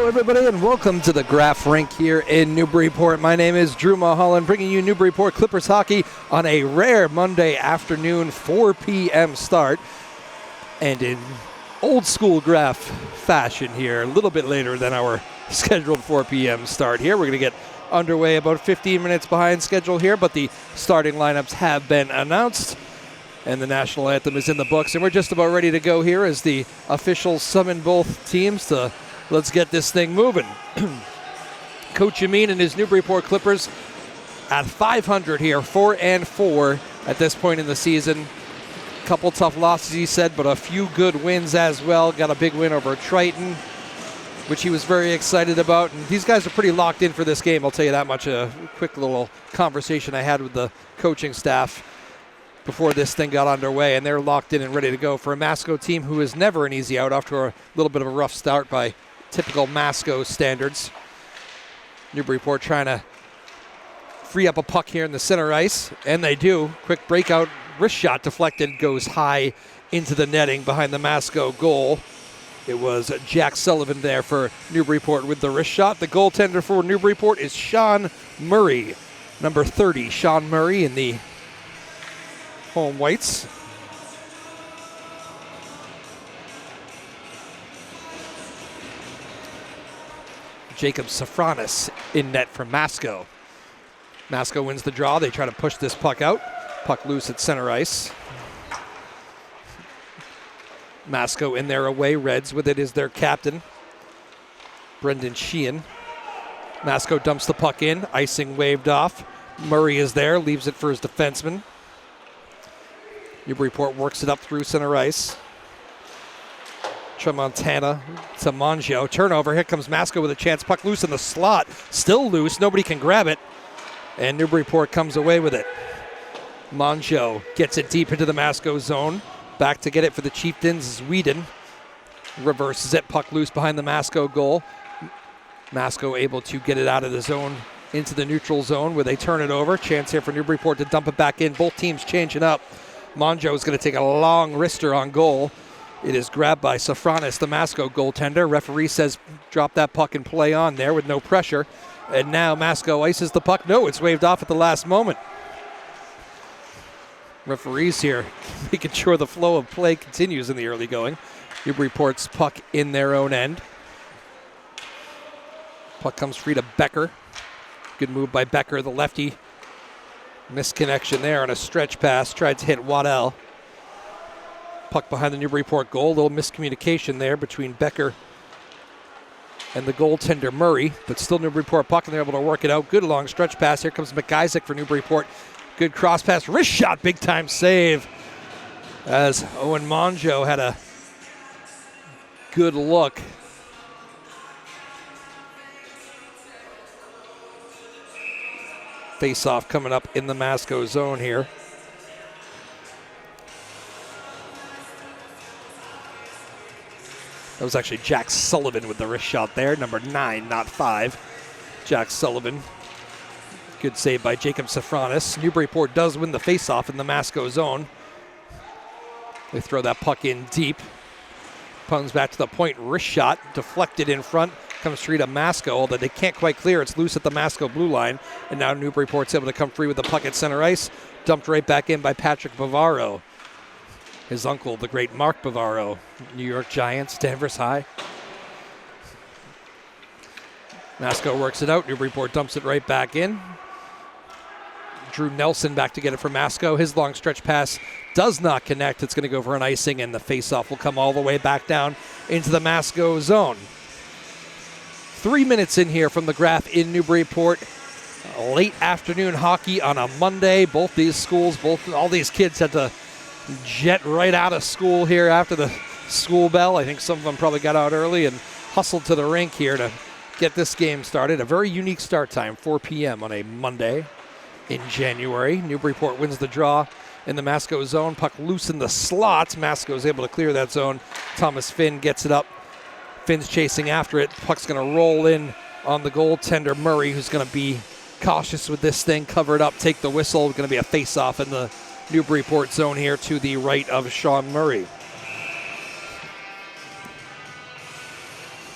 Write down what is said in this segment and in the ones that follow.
everybody, and welcome to the Graph Rink here in Newburyport. My name is Drew Molholland, bringing you Newburyport Clippers hockey on a rare Monday afternoon 4 p.m. start. And in old school Graph fashion here, a little bit later than our scheduled 4 p.m. start here. We're going to get underway about 15 minutes behind schedule here, but the starting lineups have been announced. And the national anthem is in the books, and we're just about ready to go here as the officials summon both teams to let's get this thing moving. Coach Amin and his Newburyport Clippers at 500 here, 4-4 at this point in the season. Couple tough losses, he said, but a few good wins as well. Got a big win over Triton, which he was very excited about. And these guys are pretty locked in for this game, I'll tell you that much. A quick little conversation I had with the coaching staff before this thing got underway, and they're locked in and ready to go for a Masco team who is never an easy out after a little bit of a rough start by typical Masco standards. Newburyport trying to free up a puck here in the center ice, and they do. Quick breakout, wrist shot deflected, goes high into the netting behind the Masco goal. It was Jack Sullivan there for Newburyport with the wrist shot. The goaltender for Newburyport is Sean Murray, number 30. Sean Murray in the home whites. Jacob Safranis in net for Masco. Masco wins the draw. They try to push this puck out. Puck loose at center ice. Masco in their away Reds with it is their captain, Brendan Sheehan. Masco dumps the puck in. Icing waved off. Murray is there, leaves it for his defenseman. Newburyport works it up through center ice. Tramontana to Mongio. Turnover. Here comes Masco with a chance. Puck loose in the slot. Still loose. Nobody can grab it. And Newburyport comes away with it. Mongio gets it deep into the Masco zone. Back to get it for the Chieftains is Whedon. Reverses it. Puck loose behind the Masco goal. Masco able to get it out of the zone into the neutral zone where they turn it over. Chance here for Newburyport to dump it back in. Both teams changing up. Mongio is going to take a long wrister on goal. It is grabbed by Safranis, the Masco goaltender. Referee says drop that puck and play on there with no pressure. And now Masco ices the puck. No, it's waved off at the last moment. Referees here making sure the flow of play continues in the early going. Newburyport's puck in their own end. Puck comes free to Becker. Good move by Becker, the lefty. Misconnection there on a stretch pass. Tried to hit Waddell. Puck behind the Newburyport goal. A little miscommunication there between Becker and the goaltender Murray. But still Newburyport puck, and they're able to work it out. Good long stretch pass. Here comes McIsaac for Newburyport. Good cross pass. Wrist shot. Big time save. As Owen Mongio had a good look. Face-off coming up in the Masco zone here. That was actually Jack Sullivan with the wrist shot there. Number 9, not 5. Jack Sullivan. Good save by Jacob Safranis. Newburyport does win the face-off in the Masco zone. They throw that puck in deep. Comes back to the point. Wrist shot. Deflected in front. Comes free to Masco, although they can't quite clear. It's loose at the Masco blue line. And now Newburyport's able to come free with the puck at center ice. Dumped right back in by Patrick Bavaro. His uncle, the great Mark Bavaro. New York Giants, Danvers High. Masco works it out. Newburyport dumps it right back in. Drew Nelson back to get it for Masco. His long stretch pass does not connect. It's going to go for an icing, and the faceoff will come all the way back down into the Masco zone. 3 minutes in here from the Graph in Newburyport. Late afternoon hockey on a Monday. Both these schools, all these kids had to jet right out of school here after the school bell. I think some of them probably got out early and hustled to the rink here to get this game started. A very unique start time, 4 p.m. on a Monday in January. Newburyport wins the draw in the Masco zone. Puck loose in the slot. Masco is able to clear that zone. Thomas Finn gets it up. Finn's chasing after it. Puck's going to roll in on the goaltender Murray, who's going to be cautious with this thing. Cover it up, take the whistle. Going to be a face-off in the Newburyport zone here to the right of Sean Murray.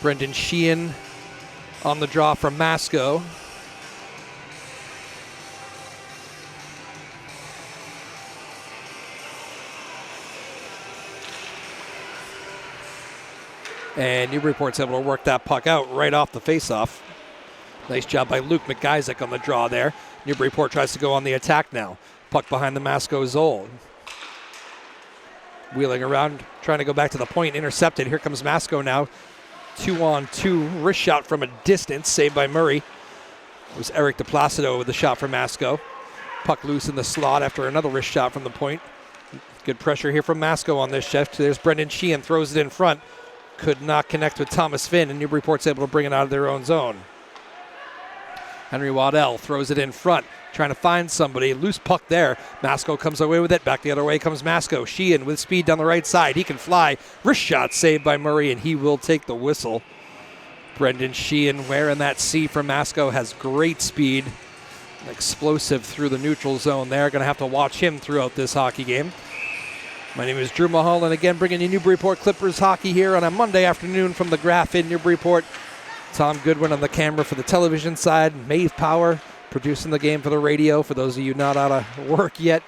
Brendan Sheehan on the draw from Masco. And Newburyport's able to work that puck out right off the faceoff. Nice job by Luke McIsaac on the draw there. Newburyport tries to go on the attack now. Puck behind the Masco zone. Wheeling around, trying to go back to the point, intercepted. Here comes Masco now. 2-on-2, wrist shot from a distance, saved by Murray. It was Eric DePlacido with the shot from Masco. Puck loose in the slot after another wrist shot from the point. Good pressure here from Masco on this shift. There's Brendan Sheehan, throws it in front. Could not connect with Thomas Finn, and Newburyport's able to bring it out of their own zone. Henry Waddell throws it in front, trying to find somebody. Loose puck there. Masco comes away with it. Back the other way comes Masco. Sheehan with speed down the right side. He can fly. Wrist shot saved by Murray, and he will take the whistle. Brendan Sheehan wearing that C for Masco, has great speed. Explosive through the neutral zone there. Going to have to watch him throughout this hockey game. My name is Drew Molholland, again bringing you Newburyport Clippers hockey here on a Monday afternoon from the Graph in Newburyport. Tom Goodwin on the camera for the television side. Maeve Power producing the game for the radio. For those of you not out of work yet,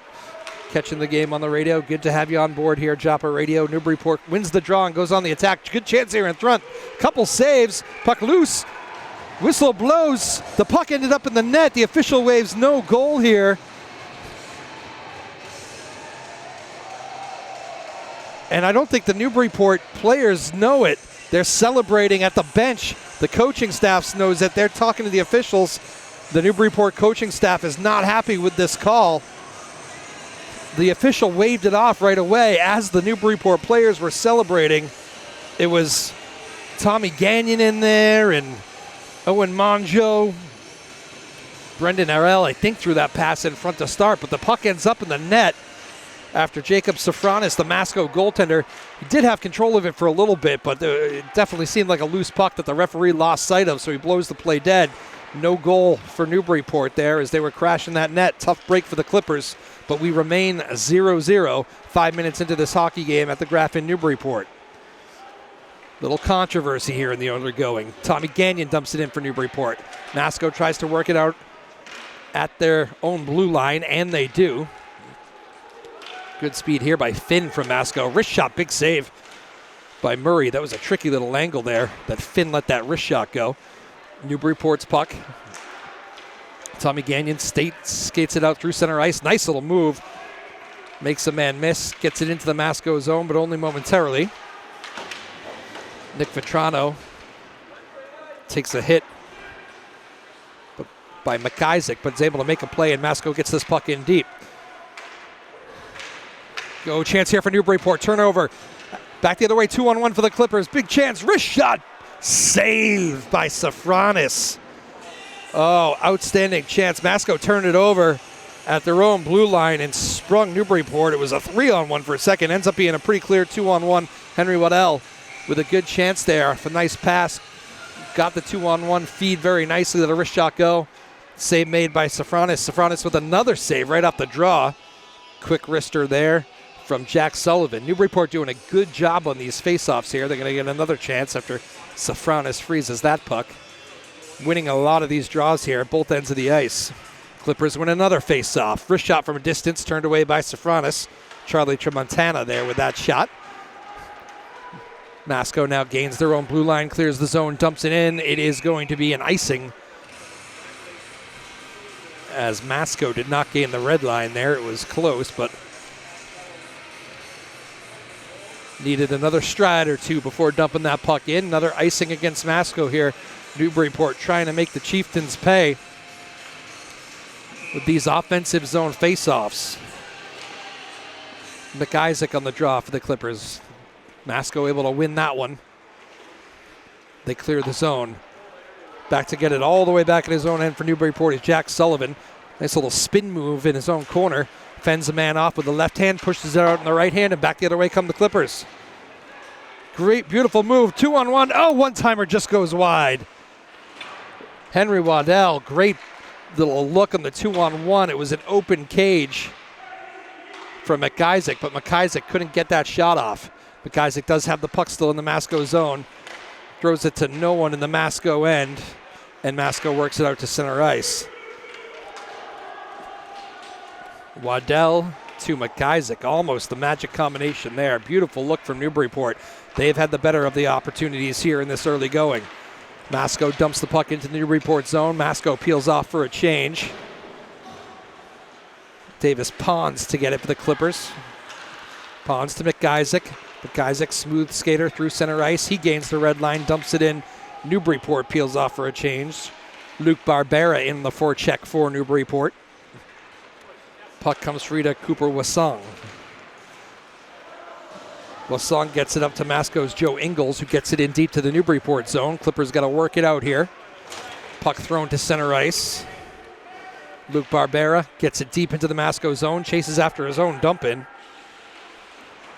catching the game on the radio, good to have you on board here, Joppa Radio. Newburyport wins the draw and goes on the attack. Good chance here in front. Couple saves. Puck loose. Whistle blows. The puck ended up in the net. The official waves no goal here. And I don't think the Newburyport players know it. They're celebrating at the bench. The coaching staff knows that. They're talking to the officials. The Newburyport coaching staff is not happy with this call. The official waved it off right away as the Newburyport players were celebrating. It was Tommy Gagnon in there and Owen Monjo. Brendan Arell, I think, threw that pass in front to start, but the puck ends up in the net. After Jacob Safranis, the Masco goaltender, he did have control of it for a little bit, but it definitely seemed like a loose puck that the referee lost sight of, so he blows the play dead. No goal for Newburyport there as they were crashing that net. Tough break for the Clippers, but we remain 0-0 5 minutes into this hockey game at the Graph in Newburyport. Little controversy here in the undergoing. Tommy Gagnon dumps it in for Newburyport. Masco tries to work it out at their own blue line, and they do. Good speed here by Finn from Masco. Wrist shot, big save by Murray. That was a tricky little angle there that Finn let that wrist shot go. Newburyport's puck. Tommy Gagnon skates it out through center ice. Nice little move. Makes a man miss. Gets it into the Masco zone, but only momentarily. Nick Vetrano takes a hit by McIsaac, but is able to make a play, and Masco gets this puck in deep. Go chance here for Newburyport. Turnover. Back the other way, 2-on-1 for the Clippers. Big chance. Wrist shot. Saved by Safranis. Oh, outstanding chance. Masco turned it over at their own blue line and sprung Newburyport. It was a 3-on-1 for a second. Ends up being a pretty clear 2-on-1. Henry Waddell with a good chance there. A nice pass. Got the 2-on-1 feed very nicely. Let a wrist shot go. Save made by Safranis. Safranis with another save right off the draw. Quick wrister there from Jack Sullivan. Newburyport doing a good job on these faceoffs here. They're going to get another chance after Safranis freezes that puck. Winning a lot of these draws here at both ends of the ice. Clippers win another faceoff. Wrist shot from a distance, turned away by Safranis. Charlie Tramontana there with that shot. Masco now gains their own blue line, clears the zone, dumps it in. It is going to be an icing, as Masco did not gain the red line there. It was close, but needed another stride or two before dumping that puck in. Another icing against Masco here. Newburyport trying to make the Chieftains pay with these offensive zone faceoffs. McIsaac on the draw for the Clippers. Masco able to win that one. They clear the zone. Back to get it all the way back in his own end for Newburyport is Jack Sullivan. Nice little spin move in his own corner. Fends a man off with the left hand, pushes it out in the right hand, and back the other way come the Clippers. Great, beautiful move. 2-on-1. Oh, one-timer just goes wide. Henry Waddell, great little look on the 2-on-1. It was an open cage from McIsaac, but McIsaac couldn't get that shot off. McIsaac does have the puck still in the Masco zone. Throws it to no one in the Masco end. and Masco works it out to center ice. Waddell to McIsaac, almost the magic combination there. Beautiful look from Newburyport. They've had the better of the opportunities here in this early going. Masco dumps the puck into the Newburyport zone. Masco peels off for a change. Davis Pons to get it for the Clippers. Pons to McIsaac. McIsaac, smooth skater through center ice. He gains the red line, dumps it in. Newburyport peels off for a change. Luke Barbera in the forecheck for Newburyport. Puck comes free to Cooper Wassong. Wassong gets it up to Masco's Joe Ingles, who gets it in deep to the Newburyport zone. Clippers got to work it out here. Puck thrown to center ice. Luke Barbera gets it deep into the Masco zone, chases after his own dump in.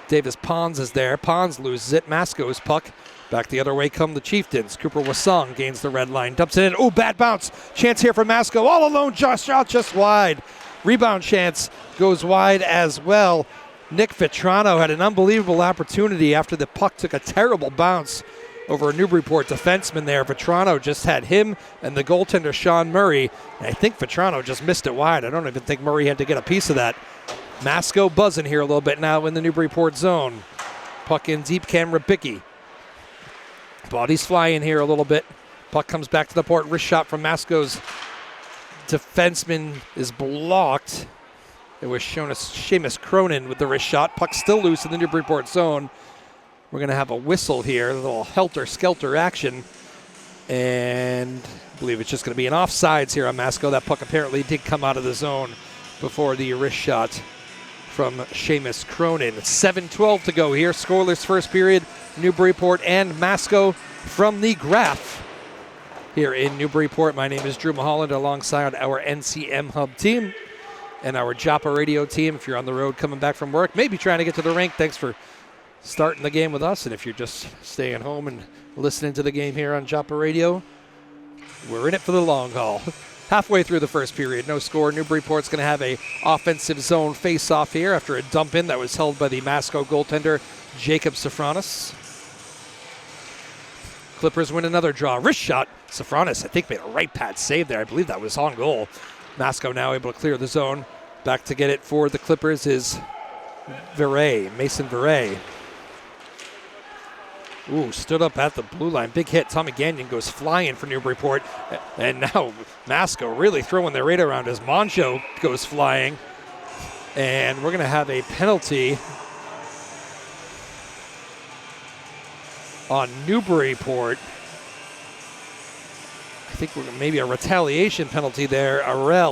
Davis Pons is there. Pons loses it. Masco's puck. Back the other way come the Chieftains. Cooper Wassong gains the red line, dumps it in. Oh, bad bounce. Chance here for Masco. All alone, shot just wide. Rebound chance goes wide as well. Nick Vetrano had an unbelievable opportunity after the puck took a terrible bounce over a Newburyport defenseman there. Vetrano just had him and the goaltender Sean Murray. And I think Vetrano just missed it wide. I don't even think Murray had to get a piece of that. Masco buzzing here a little bit now in the Newburyport zone. Puck in deep, Cam Ribicki. Bodies flying here a little bit. Puck comes back to the port. Wrist shot from Masco's defenseman is blocked. It was Seamus Cronin with the wrist shot. Puck still loose in the Newburyport zone. We're going to have a whistle here, a little helter-skelter action. And I believe it's just going to be an offsides here on Masco. That puck apparently did come out of the zone before the wrist shot from Seamus Cronin. 7:12 to go here. Scoreless first period. Newburyport and Masco from the Graph here in Newburyport. My name is Drew Molholland alongside our NCM Hub team and our Joppa radio team. If you're on the road coming back from work, maybe trying to get to the rink, thanks for starting the game with us. And if you're just staying home and listening to the game here on Joppa radio, we're in it for the long haul. Halfway through the first period, no score. Newburyport's going to have a offensive zone face-off here after a dump in that was held by the Masco goaltender, Jacob Safranis. Clippers win another draw. Wrist shot. Safranis, I think, made a right pad save there. I believe that was on goal. Masco now able to clear the zone. Back to get it for the Clippers is Mason Viray. Ooh, stood up at the blue line. Big hit. Tommy Gagnon goes flying for Newburyport. And now Masco really throwing their weight around as Moncho goes flying. And we're going to have a penalty on Newburyport. I think we're maybe a retaliation penalty there.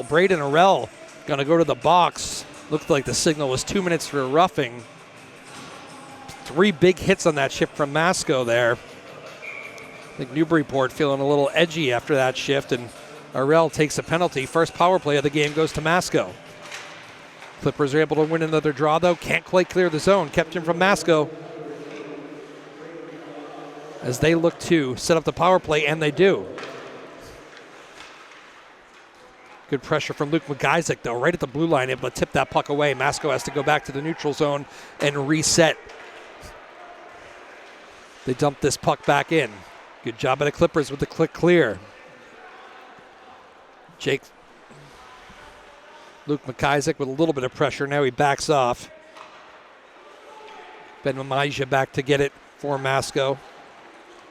Braden Arell going to go to the box. Looked like the signal was 2 minutes for roughing. 3 big hits on that shift from Masco there. I think Newburyport feeling a little edgy after that shift, and Arell takes a penalty. First power play of the game goes to Masco. Clippers are able to win another draw, though. Can't quite clear the zone. Kept him from Masco as they look to set up the power play, and they do. Good pressure from Luke McIsaac, though, right at the blue line, able to tip that puck away. Masco has to go back to the neutral zone and reset. They dump this puck back in. Good job by the Clippers with the click clear. Luke McIsaac with a little bit of pressure. Now he backs off. Ben Mamija back to get it for Masco.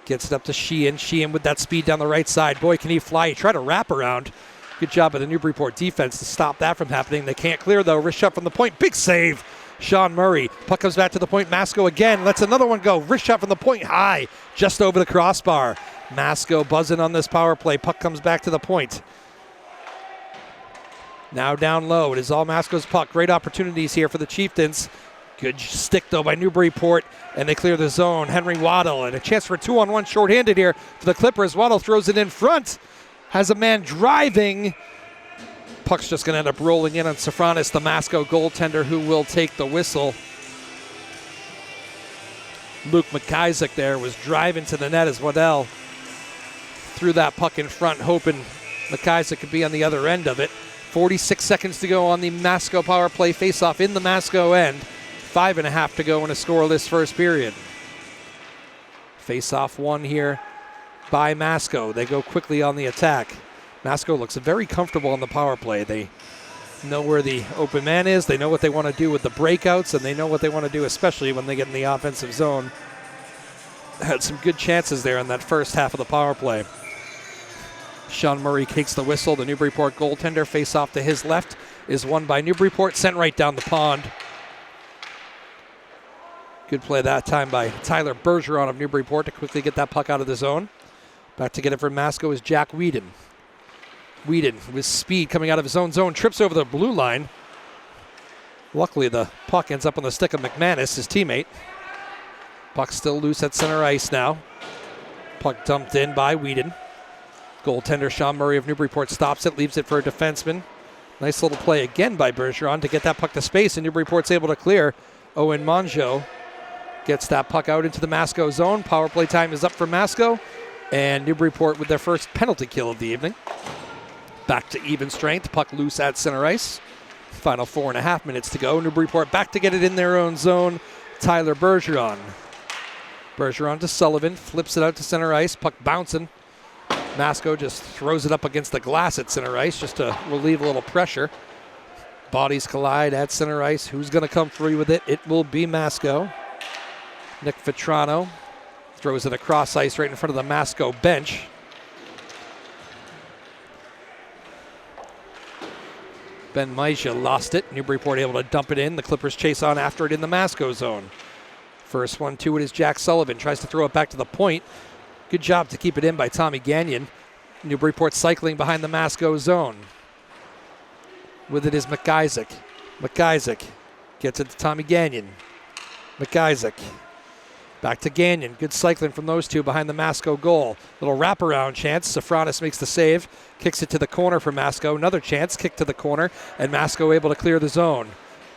Gets it up to Sheehan. Sheehan with that speed down the right side. Boy, can he fly. He tried to wrap around. Good job by the Newburyport defense to stop that from happening. They can't clear, though. Wrist shot from the point. Big save. Sean Murray. Puck comes back to the point. Masco again. Lets another one go. Wrist shot from the point. High. Just over the crossbar. Masco buzzing on this power play. Puck comes back to the point. Now down low. It is all Masco's puck. Great opportunities here for the Chieftains. Good stick, though, by Newburyport, and they clear the zone. Henry Waddle, and a chance for a 2-on-1 shorthanded here for the Clippers. Waddle throws it in front. Has a man driving. Puck's just going to end up rolling in on Safranis, the Masco goaltender, who will take the whistle. Luke McIsaac there was driving to the net as Waddell threw that puck in front, hoping McIsaac could be on the other end of it. 46 seconds to go on the Masco power play faceoff in the Masco end. 5.5 to go in a scoreless first period. Face-off one here by Masco. They go quickly on the attack. Masco looks very comfortable on the power play. They know where the open man is. They know what they want to do with the breakouts, and they know what they want to do, especially when they get in the offensive zone. Had some good chances there in that first half of the power play. Sean Murray takes the whistle. The Newburyport goaltender, face off to his left, is won by Newburyport, sent right down the pond. Good play that time by Tyler Bergeron of Newburyport to quickly get that puck out of the zone. Back to get it from Masco is Jack Whedon. Whedon with speed coming out of his own zone, trips over the blue line. Luckily the puck ends up on the stick of McManus, his teammate. Puck still loose at center ice now. Puck dumped in by Whedon. Goaltender Sean Murray of Newburyport stops it, leaves it for a defenseman. Nice little play again by Bergeron to get that puck to space, and Newburyport's able to clear. Owen Mongeau gets that puck out into the Masco zone. Power play time is up for Masco, and Newburyport with their first penalty kill of the evening. Back to even strength, puck loose at center ice. Final 4.5 minutes to go. Newburyport back to get it in their own zone. Tyler Bergeron. Bergeron to Sullivan, flips it out to center ice, puck bouncing. Masco just throws it up against the glass at center ice just to relieve a little pressure. Bodies collide at center ice. Who's going to come free with it? It will be Masco. Nick Vetrano throws it across ice right in front of the Masco bench. Ben Maisha lost it. Newburyport able to dump it in. The Clippers chase on after it in the Masco zone. First one to it is Jack Sullivan. Tries to throw it back to the point. Good job to keep it in by Tommy Gagnon. Newburyport cycling behind the Masco zone. With it is McIsaac. McIsaac gets it to Tommy Gagnon. McIsaac back to Gagnon. Good cycling from those two behind the Masco goal. Little wraparound chance. Safranis makes the save. Kicks it to the corner for Masco. Another chance. Kick to the corner. And Masco able to clear the zone.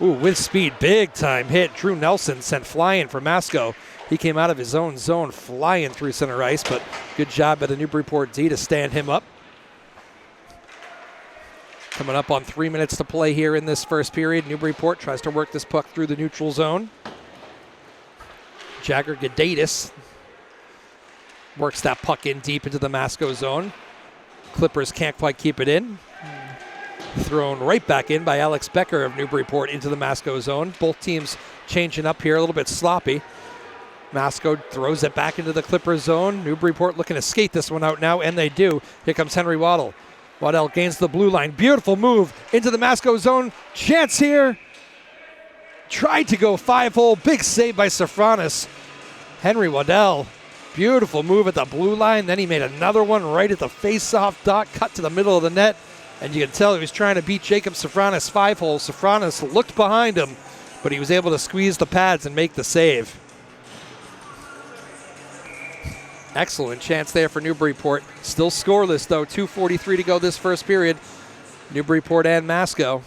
Ooh, with speed. Big time hit. Drew Nelson sent flying for Masco. He came out of his own zone flying through center ice, but good job by the Newburyport D to stand him up. Coming up on 3 minutes to play here in this first period. Newburyport tries to work this puck through the neutral zone. Jagger Gadatis works that puck in deep into the Masco zone. Clippers can't quite keep it in. Thrown right back in by Alex Becker of Newburyport into the Masco zone. Both teams changing up here, a little bit sloppy. Masco throws it back into the Clippers zone. Newburyport looking to skate this one out now, and they do. Here comes Henry Waddell. Waddell gains the blue line. Beautiful move into the Masco zone. Chance here. Tried to go 5-hole. Big save by Safranis. Henry Waddell. Beautiful move at the blue line. Then he made another one right at the face-off dot. Cut to the middle of the net. And you can tell he was trying to beat Jacob Safranis 5-hole. Safranis looked behind him, but he was able to squeeze the pads and make the save. Excellent chance there for Newburyport. Still scoreless, though. 2:43 to go this first period. Newburyport and Masco.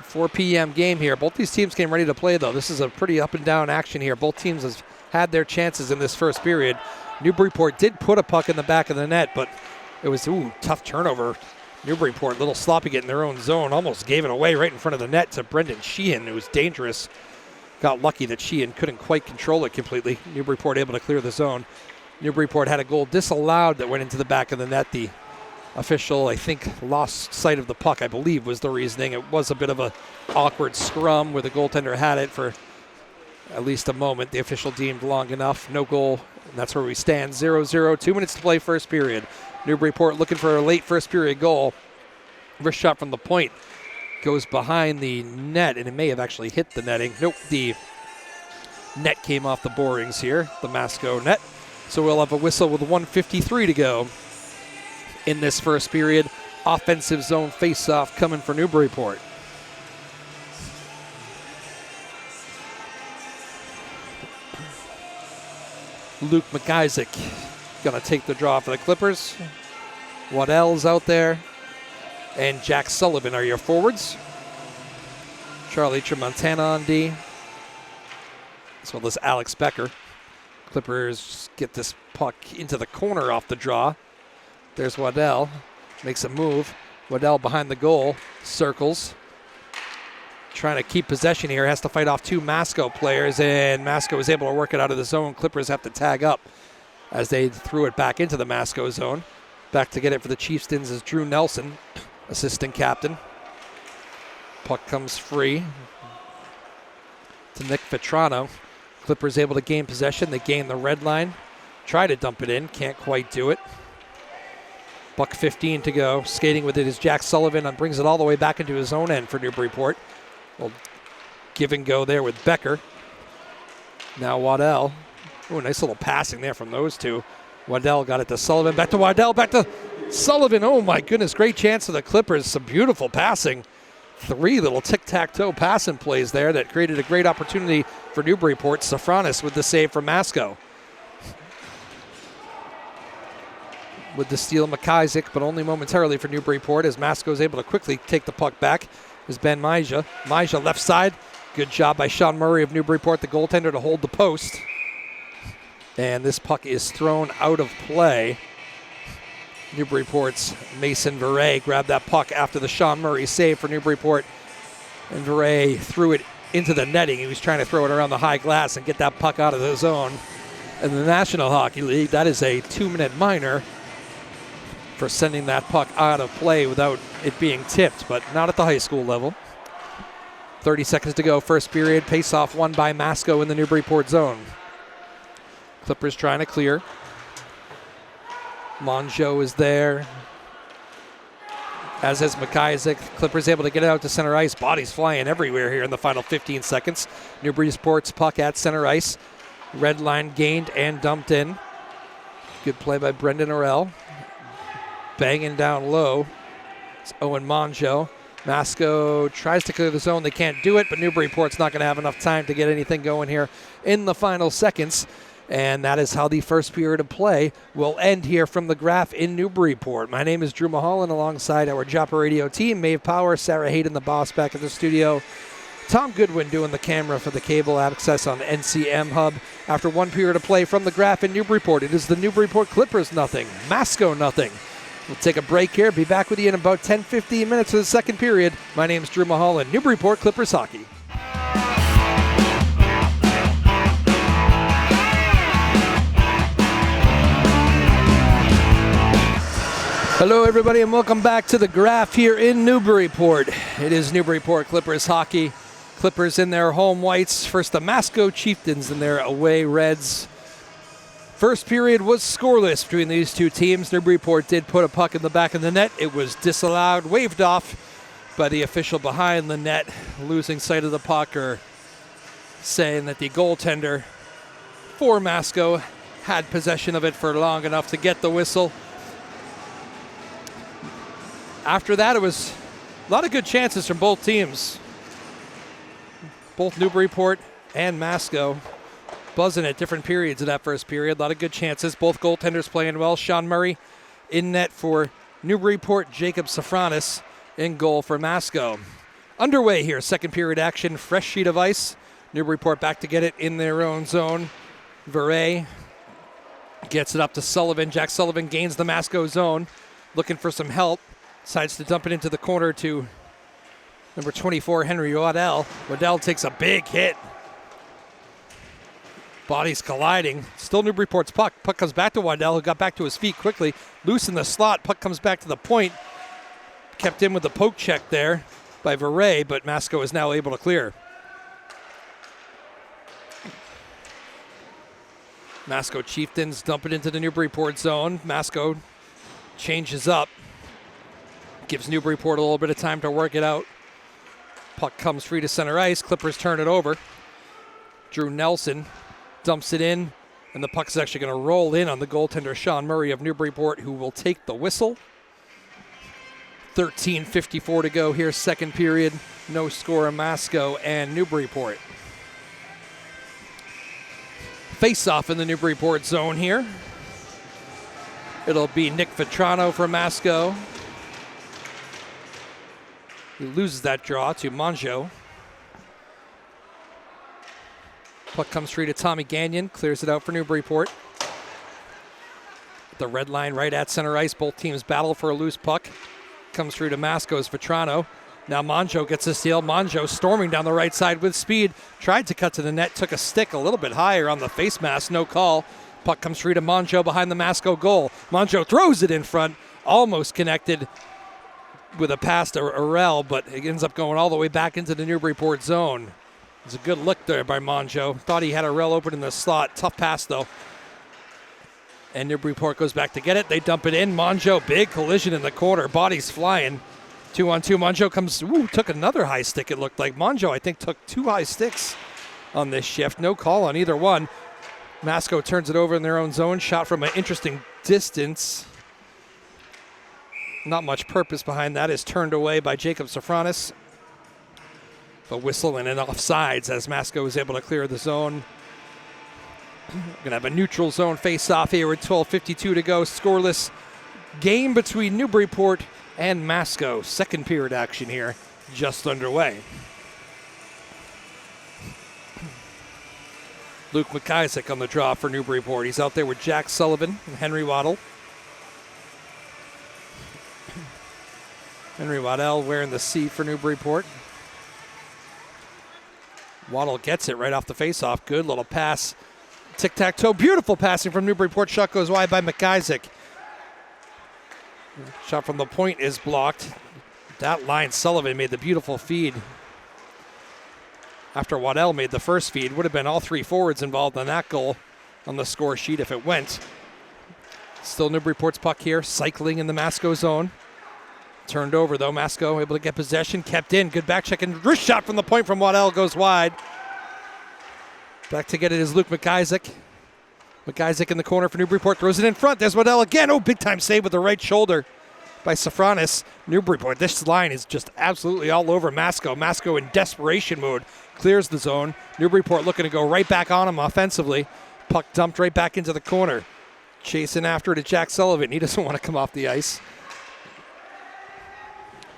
4 p.m. game here. Both these teams came ready to play, though. This is a pretty up-and-down action here. Both teams have had their chances in this first period. Newburyport did put a puck in the back of the net, but it was, tough turnover. Newburyport, a little sloppy getting their own zone. Almost gave it away right in front of the net to Brendan Sheehan. It was dangerous. Got lucky that Sheehan couldn't quite control it completely. Newburyport able to clear the zone. Newburyport had a goal disallowed that went into the back of the net. The official, I think, lost sight of the puck, I believe was the reasoning. It was a bit of an awkward scrum where the goaltender had it for at least a moment. The official deemed long enough. No goal, and that's where we stand. 0-0, 2 minutes to play first period. Newburyport looking for a late first period goal. Wrist shot from the point. Goes behind the net, and it may have actually hit the netting. Nope, the net came off the borings here, the Masco net. So we'll have a whistle with 1:53 to go in this first period. Offensive zone face-off coming for Newburyport. Luke McIsaac going to take the draw for the Clippers. Waddell's out there. And Jack Sullivan are your forwards. Charlie Tremontana on D, as well as Alex Becker. Clippers get this puck into the corner off the draw. There's Waddell. Makes a move. Waddell behind the goal. Circles. Trying to keep possession here. Has to fight off two Masco players, and Masco is able to work it out of the zone. Clippers have to tag up. as they threw it back into the Masco zone. Back to get it for the Chieftains is Drew Nelson, assistant captain. Puck comes free to Nick Vetrano. Clippers able to gain possession. They gain the red line. Try to dump it in. Can't quite do it. Buck 15 to go. Skating with it is Jack Sullivan and brings it all the way back into his own end for Newburyport. Well, give and go there with Becker. Now Waddell. Oh, nice little passing there from those two. Waddell got it to Sullivan. Back to Waddell. Back to Sullivan. Oh, my goodness. Great chance for the Clippers. Some beautiful passing. 3 little tic-tac-toe passing plays there that created a great opportunity for Newburyport. Safranis with the save from Masco. With the steal, McIsaac, but only momentarily for Newburyport as Masco is able to quickly take the puck back. Is Ben Maja. Maja left side. Good job by Sean Murray of Newburyport, the goaltender, to hold the post. And this puck is thrown out of play. Newburyport's Mason Verret grabbed that puck after the Sean Murray save for Newburyport. And Verret threw it into the netting. He was trying to throw it around the high glass and get that puck out of the zone. In the National Hockey League, that is a 2-minute minor for sending that puck out of play without it being tipped, but not at the high school level. 30 seconds to go, first period. Face-off won by Masco in the Newburyport zone. Clippers trying to clear. Monjo is there, as is McIsaac. Clippers able to get it out to center ice. Bodies flying everywhere here in the final 15 seconds. Newburyport's puck at center ice. Red line gained and dumped in. Good play by Brendan Orell. Banging down low. It's Owen Monjo. Masco tries to clear the zone. They can't do it, but Newburyport's not going to have enough time to get anything going here in the final seconds. And that is how the first period of play will end here from the Graph in Newburyport. My name is Drew Molholland alongside our Joppa Radio team. Maeve Power, Sarah Hayden, the boss, back at the studio. Tom Goodwin doing the camera for the cable access on NCM Hub. After one period of play from the Graph in Newburyport, it is the Newburyport Clippers nothing, Masco nothing. We'll take a break here. Be back with you in about 10-15 minutes for the second period. My name's Drew Molholland, Newburyport Clippers Hockey. Hello, everybody, and welcome back to the Graph here in Newburyport. It is Newburyport Clippers Hockey. Clippers in their home whites. First, the Masco Chieftains in their away reds. First period was scoreless between these two teams. Newburyport did put a puck in the back of the net. It was disallowed, waved off by the official behind the net, losing sight of the puck, or saying that the goaltender for Masco had possession of it for long enough to get the whistle. After that, it was a lot of good chances from both teams. Both Newburyport and Masco buzzing at different periods of that first period. A lot of good chances. Both goaltenders playing well. Sean Murray in net for Newburyport. Jacob Safranis in goal for Masco. Underway here. Second period action. Fresh sheet of ice. Newburyport back to get it in their own zone. Verret gets it up to Sullivan. Jack Sullivan gains the Masco zone. Looking for some help. Decides to dump it into the corner to number 24, Henry Waddell. Waddell takes a big hit. Bodies colliding. Still Newburyport's puck. Puck comes back to Waddell, who got back to his feet quickly. Loose in the slot. Puck comes back to the point. Kept in with the poke check there by Verret, but Masco is now able to clear. Masco Chieftains dump it into the Newburyport zone. Masco changes up. Gives Newburyport a little bit of time to work it out. Puck comes free to center ice. Clippers turn it over. Drew Nelson dumps it in, and the puck is actually going to roll in on the goaltender Sean Murray of Newburyport, who will take the whistle. 13:54 to go here, second period. No score in Masco and Newburyport. Face-off in the Newburyport zone here. It'll be Nick Vetrano for Masco. He loses that draw to Monjo. Puck comes free to Tommy Gagnon. Clears it out for Newburyport. The red line right at center ice. Both teams battle for a loose puck. Comes through to Masco's Vetrano. Now Monjo gets a steal. Monjo storming down the right side with speed. Tried to cut to the net. Took a stick a little bit higher on the face mask. No call. Puck comes free to Monjo behind the Masco goal. Monjo throws it in front, almost connected with a pass to Arel, but it ends up going all the way back into the Newburyport zone. It's a good look there by Monjo. Thought he had Arel open in the slot. Tough pass, though. And Newburyport goes back to get it. They dump it in. Monjo, big collision in the corner. Bodies flying. 2-on-2. Monjo comes, took another high stick, it looked like. Monjo, I think, took 2 high sticks on this shift. No call on either one. Masco turns it over in their own zone. Shot from an interesting distance. Not much purpose behind that. Is turned away by Jacob Safranis. But whistle and an offsides as Masco is able to clear the zone. Going to have a neutral zone face-off here with 12:52 to go. Scoreless game between Newburyport and Masco. Second period action here just underway. Luke McIsaac on the draw for Newburyport. He's out there with Jack Sullivan and Henry Waddell. Henry Waddell wearing the C for Newburyport. Waddle gets it right off the faceoff. Good little pass. Tic-tac-toe. Beautiful passing from Newburyport. Shot goes wide by McIsaac. Shot from the point is blocked. That line, Sullivan made the beautiful feed. After Waddell made the first feed, would have been all 3 forwards involved in that goal on the score sheet if it went. Still Newburyport's puck here, cycling in the Masco zone. Turned over, though. Masco able to get possession, kept in. Good back check and wrist shot from the point from Waddell goes wide. Back to get it is Luke McIsaac. McIsaac in the corner for Newburyport, throws it in front. There's Waddell again. Oh, big time save with the right shoulder by Safranis. Newburyport, this line is just absolutely all over Masco. Masco in desperation mode clears the zone. Newburyport looking to go right back on him offensively. Puck dumped right back into the corner. Chasing after it to Jack Sullivan. He doesn't want to come off the ice.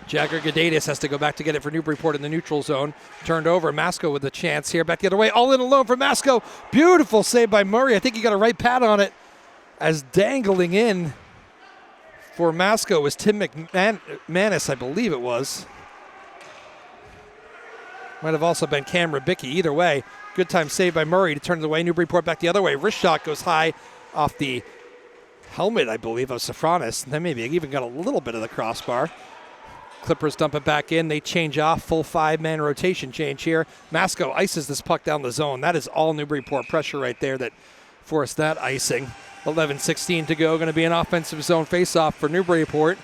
Jagger Gadatis has to go back to get it for Newburyport in the neutral zone. Turned over. Masco with the chance here. Back the other way. All in alone for Masco. Beautiful save by Murray. I think he got a right pat on it as dangling in for Masco was Tim McManus, I believe it was. Might have also been Cam Rabicki. Either way, good time save by Murray to turn it away. Newburyport back the other way. Wrist shot goes high off the helmet, I believe, of Safranis. Then maybe even got a little bit of the crossbar. Clippers dump it back in. They change off. Full 5-man rotation change here. Masco ices this puck down the zone. That is all Newburyport pressure right there that forced that icing. 11:16 to go. Going to be an offensive zone faceoff for Newburyport.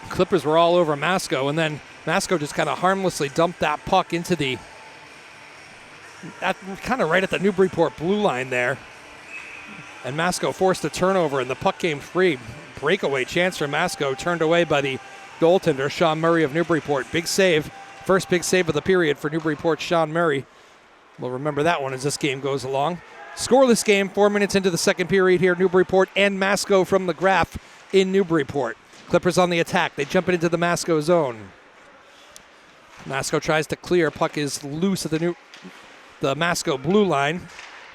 Clippers were all over Masco, and then Masco just kind of harmlessly dumped that puck into the, kind of right at the Newburyport blue line there. And Masco forced a turnover, and the puck came free. Breakaway chance for Masco, turned away by the goaltender, Sean Murray of Newburyport. Big save. First big save of the period for Newburyport, Sean Murray. We'll remember that one as this game goes along. Scoreless game, 4 minutes into the second period here. Newburyport and Masco from the graph in Newburyport. Clippers on the attack. They jump it into the Masco zone. Masco tries to clear. Puck is loose at the Masco blue line.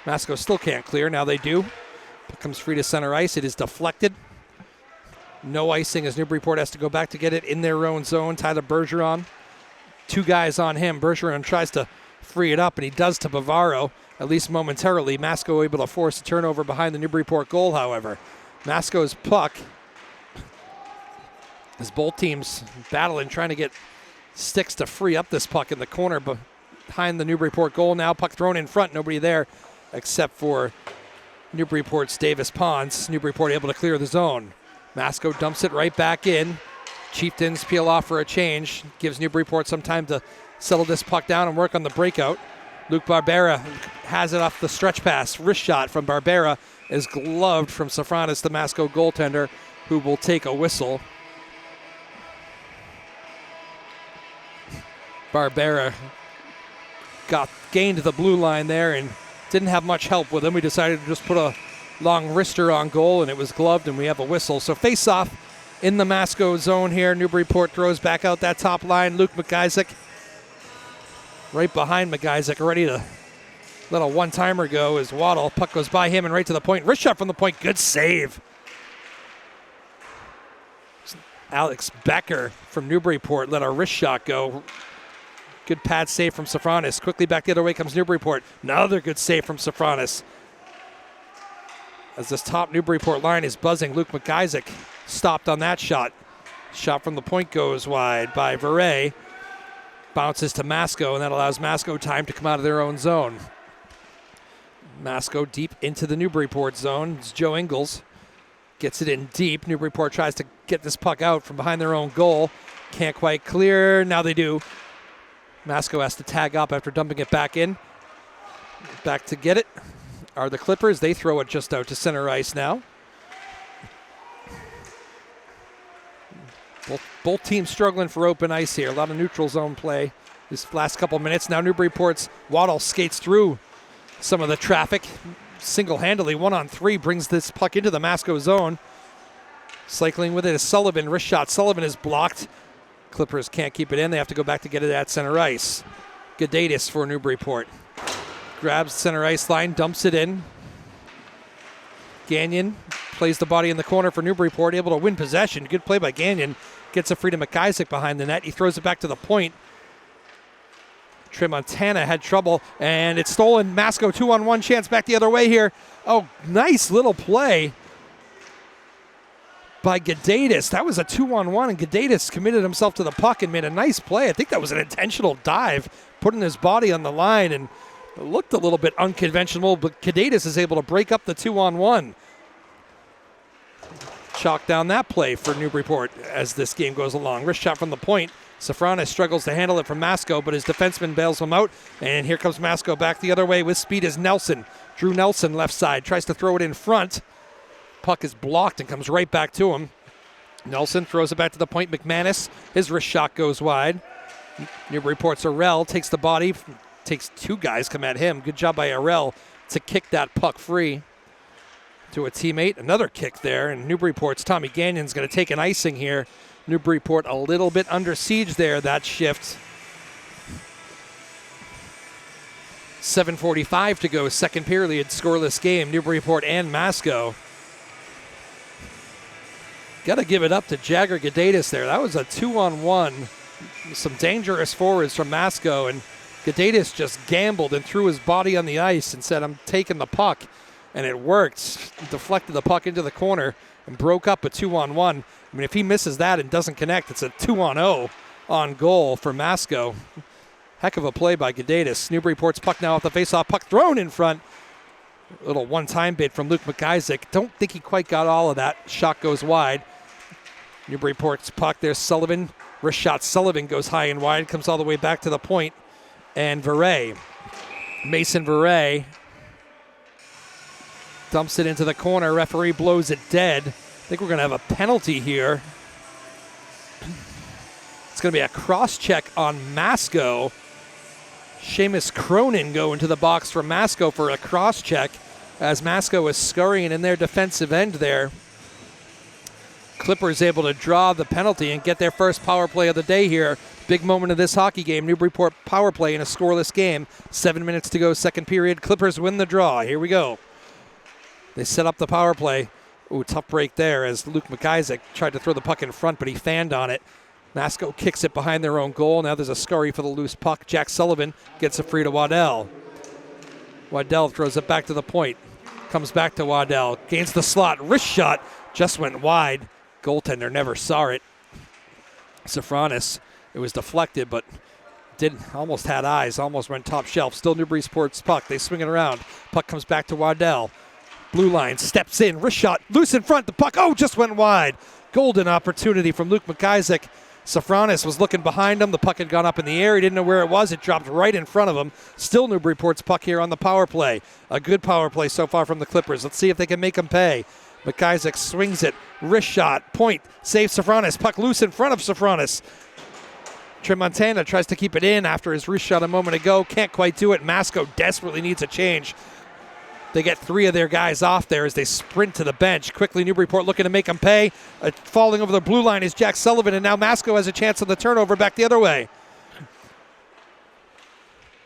Masco still can't clear. Now they do. Puck comes free to center ice. It is deflected. No icing as Newburyport has to go back to get it in their own zone. Tyler Bergeron. 2 guys on him. Bergeron tries to free it up, and he does to Bavaro, at least momentarily. Masco able to force a turnover behind the Newburyport goal, however. Masco's puck, as both teams battling, trying to get sticks to free up this puck in the corner behind the Newburyport goal. Now puck thrown in front, nobody there except for Newburyport's Davis Pons. Newburyport able to clear the zone. Masco dumps it right back in. Chieftains peel off for a change. Gives Newburyport some time to settle this puck down and work on the breakout. Luke Barbera has it off the stretch pass. Wrist shot from Barbera is gloved from Safranis, the Masco goaltender, who will take a whistle. Barbera gained the blue line there and didn't have much help with him. We decided to just put a long wrister on goal, and it was gloved, and we have a whistle. So face-off in the Masco zone here. Newburyport throws back out that top line. Luke McIsaac right behind McIsaac, ready to let a one-timer go as Waddle. Puck goes by him and right to the point. Wrist shot from the point. Good save. Alex Becker from Newburyport let a wrist shot go. Good pad save from Safranis. Quickly back the other way comes Newburyport. Another good save from Safranis. as this top Newburyport line is buzzing. Luke McIsaac stopped on that shot. Shot from the point goes wide by Verret. Bounces to Masco, and that allows Masco time to come out of their own zone. Masco deep into the Newburyport zone. It's Joe Ingles. Gets it in deep. Newburyport tries to get this puck out from behind their own goal. Can't quite clear. Now they do. Masco has to tag up after dumping it back in. Back to get it are the Clippers. They throw it just out to center ice now. Both teams struggling for open ice here. A lot of neutral zone play this last couple minutes. Now Newburyport's Waddle skates through some of the traffic. Single-handedly, 1-on-3, brings this puck into the Masco zone. Cycling with it is Sullivan. Wrist shot. Sullivan is blocked. Clippers can't keep it in. They have to go back to get it at center ice. Gadatis for Newburyport. Grabs center ice line, dumps it in. Gagnon plays the body in the corner for Newburyport, able to win possession. Good play by Gagnon. Gets it free to McIsaac behind the net. He throws it back to the point. Montana had trouble, and it's stolen. Masco 2-on-1 chance back the other way here. Oh, nice little play by Gadatis. That was a 2-on-1, and Gadatis committed himself to the puck and made a nice play. I think that was an intentional dive, putting his body on the line, and it looked a little bit unconventional, but Gadatis is able to break up the 2-on-1. Chalk down that play for Newburyport as this game goes along. Wrist shot from the point. Safranis struggles to handle it from Masco, but his defenseman bails him out. And here comes Masco back the other way with speed is Nelson. Drew Nelson left side, tries to throw it in front. Puck is blocked and comes right back to him. Nelson throws it back to the point. McManus, his wrist shot goes wide. Newburyport's Arell takes the body. Takes two guys come at him. Good job by Arell to kick that puck free to a teammate. Another kick there, and Newburyport's Tommy Gagnon's going to take an icing here. Newburyport a little bit under siege there, that shift. 7:45 to go, second period, scoreless game, Newburyport and Masco. Got to give it up to Jagger Gadatis there. That was a 2-on-1. Some dangerous forwards from Masco, and Gadatis just gambled and threw his body on the ice and said, I'm taking the puck. And it worked. Deflected the puck into the corner and broke up a 2-on-1. I mean, if he misses that and doesn't connect, it's a 2-on-0 on goal for Masco. Heck of a play by Gadatis. Newburyport's puck now off the faceoff. Puck thrown in front. A little one-time bid from Luke McIsaac. Don't think he quite got all of that. Shot goes wide. Newburyport's puck. There's Sullivan. Wrist shot. Sullivan goes high and wide. Comes all the way back to the point. And Verret. Mason Verret dumps it into the corner. Referee blows it dead. I think we're going to have a penalty here. It's going to be a cross-check on Masco. Seamus Cronin going to the box for Masco for a cross-check as Masco is scurrying in their defensive end there. Clippers able to draw the penalty and get their first power play of the day here. Big moment of this hockey game. Newburyport power play in a scoreless game. 7 minutes to go, second period. Clippers win the draw. Here we go. They set up the power play. Ooh, tough break there as Luke McIsaac tried to throw the puck in front, but he fanned on it. Masco kicks it behind their own goal. Now there's a scurry for the loose puck. Jack Sullivan gets it free to Waddell. Waddell throws it back to the point. Comes back to Waddell. Gains the slot. Wrist shot. Just went wide. Goaltender never saw it. Safranis. It was deflected, but almost had eyes. Almost went top shelf. Still Newburyport's puck. They swing it around. Puck comes back to Waddell. Blue line steps in, wrist shot, loose in front, the puck, just went wide. Golden opportunity from Luke McIsaac. Safranis was looking behind him, the puck had gone up in the air, he didn't know where it was, it dropped right in front of him. Still Newburyport's puck here on the power play. A good power play so far from the Clippers. Let's see if they can make him pay. McIsaac swings it, wrist shot, point, saves Safranis, puck loose in front of Safranis. Montana tries to keep it in after his wrist shot a moment ago, can't quite do it. Masco desperately needs a change. They get three of their guys off there as they sprint to the bench. Quickly, Newburyport looking to make them pay. Falling over the blue line is Jack Sullivan, and now Masco has a chance on the turnover back the other way.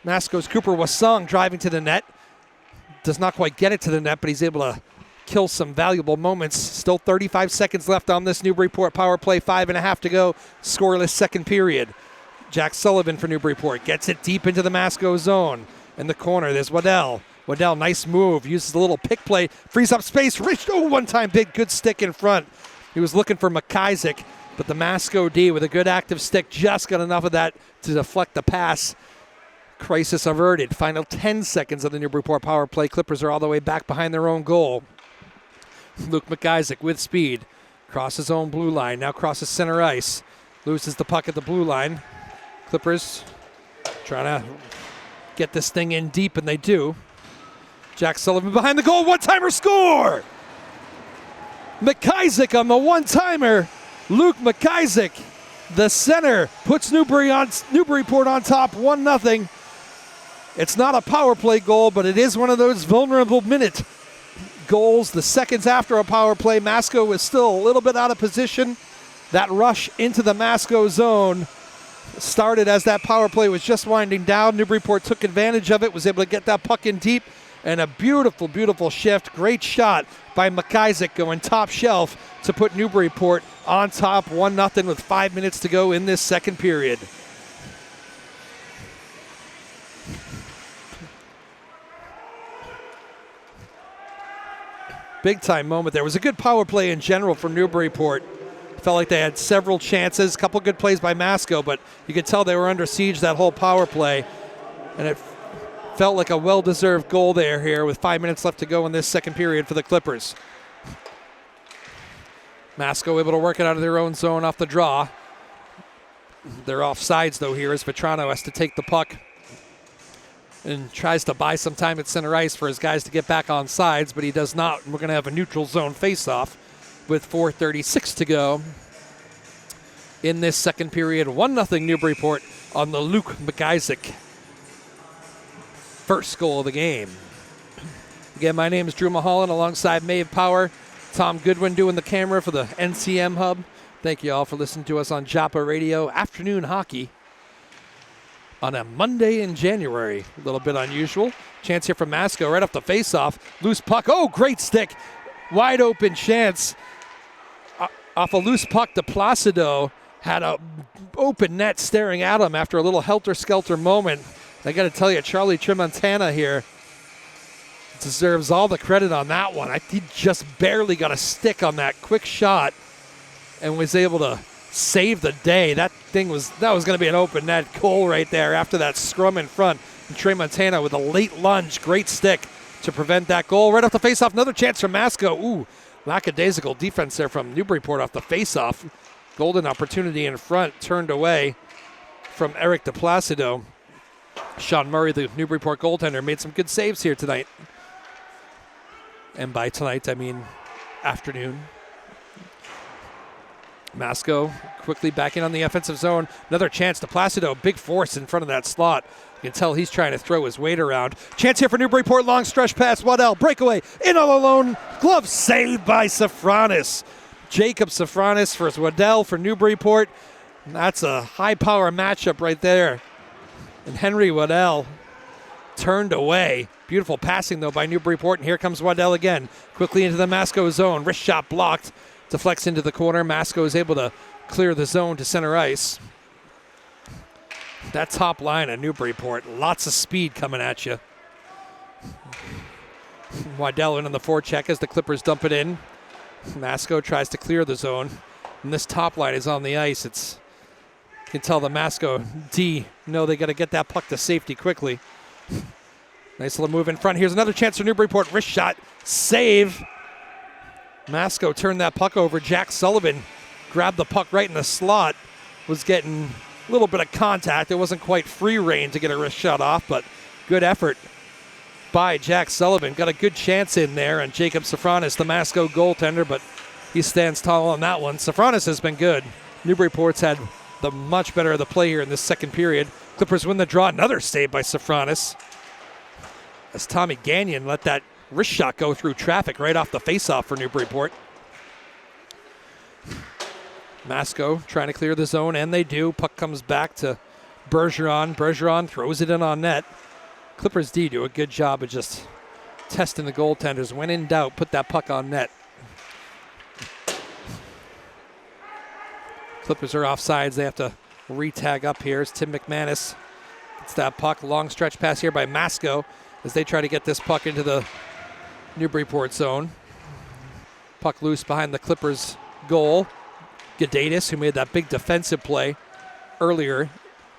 Masco's Cooper Wasung driving to the net. Does not quite get it to the net, but he's able to kill some valuable moments. Still 35 seconds left on this Newburyport power play. 5.5 to go. Scoreless second period. Jack Sullivan for Newburyport gets it deep into the Masco zone. In the corner, there's Waddell. Waddell, nice move, uses a little pick play, frees up space. Rich, one-time big good stick in front. He was looking for McIsaac, but the Masco D with a good active stick just got enough of that to deflect the pass. Crisis averted. Final 10 seconds of the Newburyport power play. Clippers are all the way back behind their own goal. Luke McIsaac with speed. Crosses own blue line, now crosses center ice. Loses the puck at the blue line. Clippers trying to get this thing in deep, and they do. Jack Sullivan behind the goal, one-timer score! McIsaac on the one-timer. Luke McIsaac, the center, puts Newburyport on top 1-0. It's not a power play goal, but it is one of those vulnerable minute goals. The seconds after a power play, Masco was still a little bit out of position. That rush into the Masco zone started as that power play was just winding down. Newburyport took advantage of it, was able to get that puck in deep, and a beautiful, beautiful shift. Great shot by McIsaac going top shelf to put Newburyport on top 1-0 with 5 minutes to go in this second period. Big time moment there. It was a good power play in general from Newburyport. Felt like they had several chances, a couple good plays by Masco, but you could tell they were under siege that whole power play. And it felt like a well-deserved goal there here with 5 minutes left to go in this second period for the Clippers. Masco able to work it out of their own zone off the draw. They're offsides though here as Vetrano has to take the puck and tries to buy some time at center ice for his guys to get back on sides, but he does not. We're going to have a neutral zone face-off with 4:36 to go in this second period. 1-0 Newburyport on the Luke McIsaac first goal of the game. Again, my name is Drew Molholland alongside Maeve Power. Tom Goodwin doing the camera for the NCM Hub. Thank you all for listening to us on Joppa Radio Afternoon Hockey on a Monday in January. A little bit unusual. Chance here from Masco right off the faceoff. Loose puck. Oh, great stick. Wide open chance. Off a loose puck to Placido. Had a open net staring at him after a little helter-skelter moment. I got to tell you, Charlie Tremontana here deserves all the credit on that one. He just barely got a stick on that quick shot and was able to save the day. That was going to be an open net goal right there after that scrum in front. And Tremontana with a late lunge, great stick to prevent that goal. Right off the faceoff, another chance for Masco. Ooh, lackadaisical defense there from Newburyport off the faceoff. Golden opportunity in front, turned away from Eric DePlacido. Sean Murray, the Newburyport goaltender, made some good saves here tonight. And by tonight, I mean afternoon. Masco quickly back in on the offensive zone. Another chance to Placido. Big force in front of that slot. You can tell he's trying to throw his weight around. Chance here for Newburyport. Long stretch pass. Waddell. Breakaway. In all alone. Glove saved by Safranis. Jacob Safranis for Waddell for Newburyport. And that's a high-power matchup right there. And Henry Waddell turned away. Beautiful passing, though, by Newburyport. And here comes Waddell again. Quickly into the Masco zone. Wrist shot blocked. Deflects into the corner. Masco is able to clear the zone to center ice. That top line of Newburyport, lots of speed coming at you. Waddell in on the forecheck as the Clippers dump it in. Masco tries to clear the zone. And this top line is on the ice. You can tell the Masco D know they got to get that puck to safety quickly. Nice little move in front. Here's another chance for Newburyport. Wrist shot. Save. Masco turned that puck over. Jack Sullivan grabbed the puck right in the slot. Was getting a little bit of contact. It wasn't quite free reign to get a wrist shot off, but good effort by Jack Sullivan. Got a good chance in there, and Jacob Safranis, the Masco goaltender, but he stands tall on that one. Safranis has been good. Newburyport's had the much better of the play here in this second period. Clippers win the draw. Another save by Safranis as Tommy Gagnon let that wrist shot go through traffic right off the faceoff for Newburyport. Masco trying to clear the zone, and they do. Puck comes back to Bergeron. Bergeron throws it in on net. Clippers D do a good job of just testing the goaltenders. When in doubt, put that puck on net. Clippers are offsides. They have to re-tag up here. It's Tim McManus. It's that puck. Long stretch pass here by Masco. as they try to get this puck into the Newburyport zone. Puck loose behind the Clippers' goal. Gadatis, who made that big defensive play earlier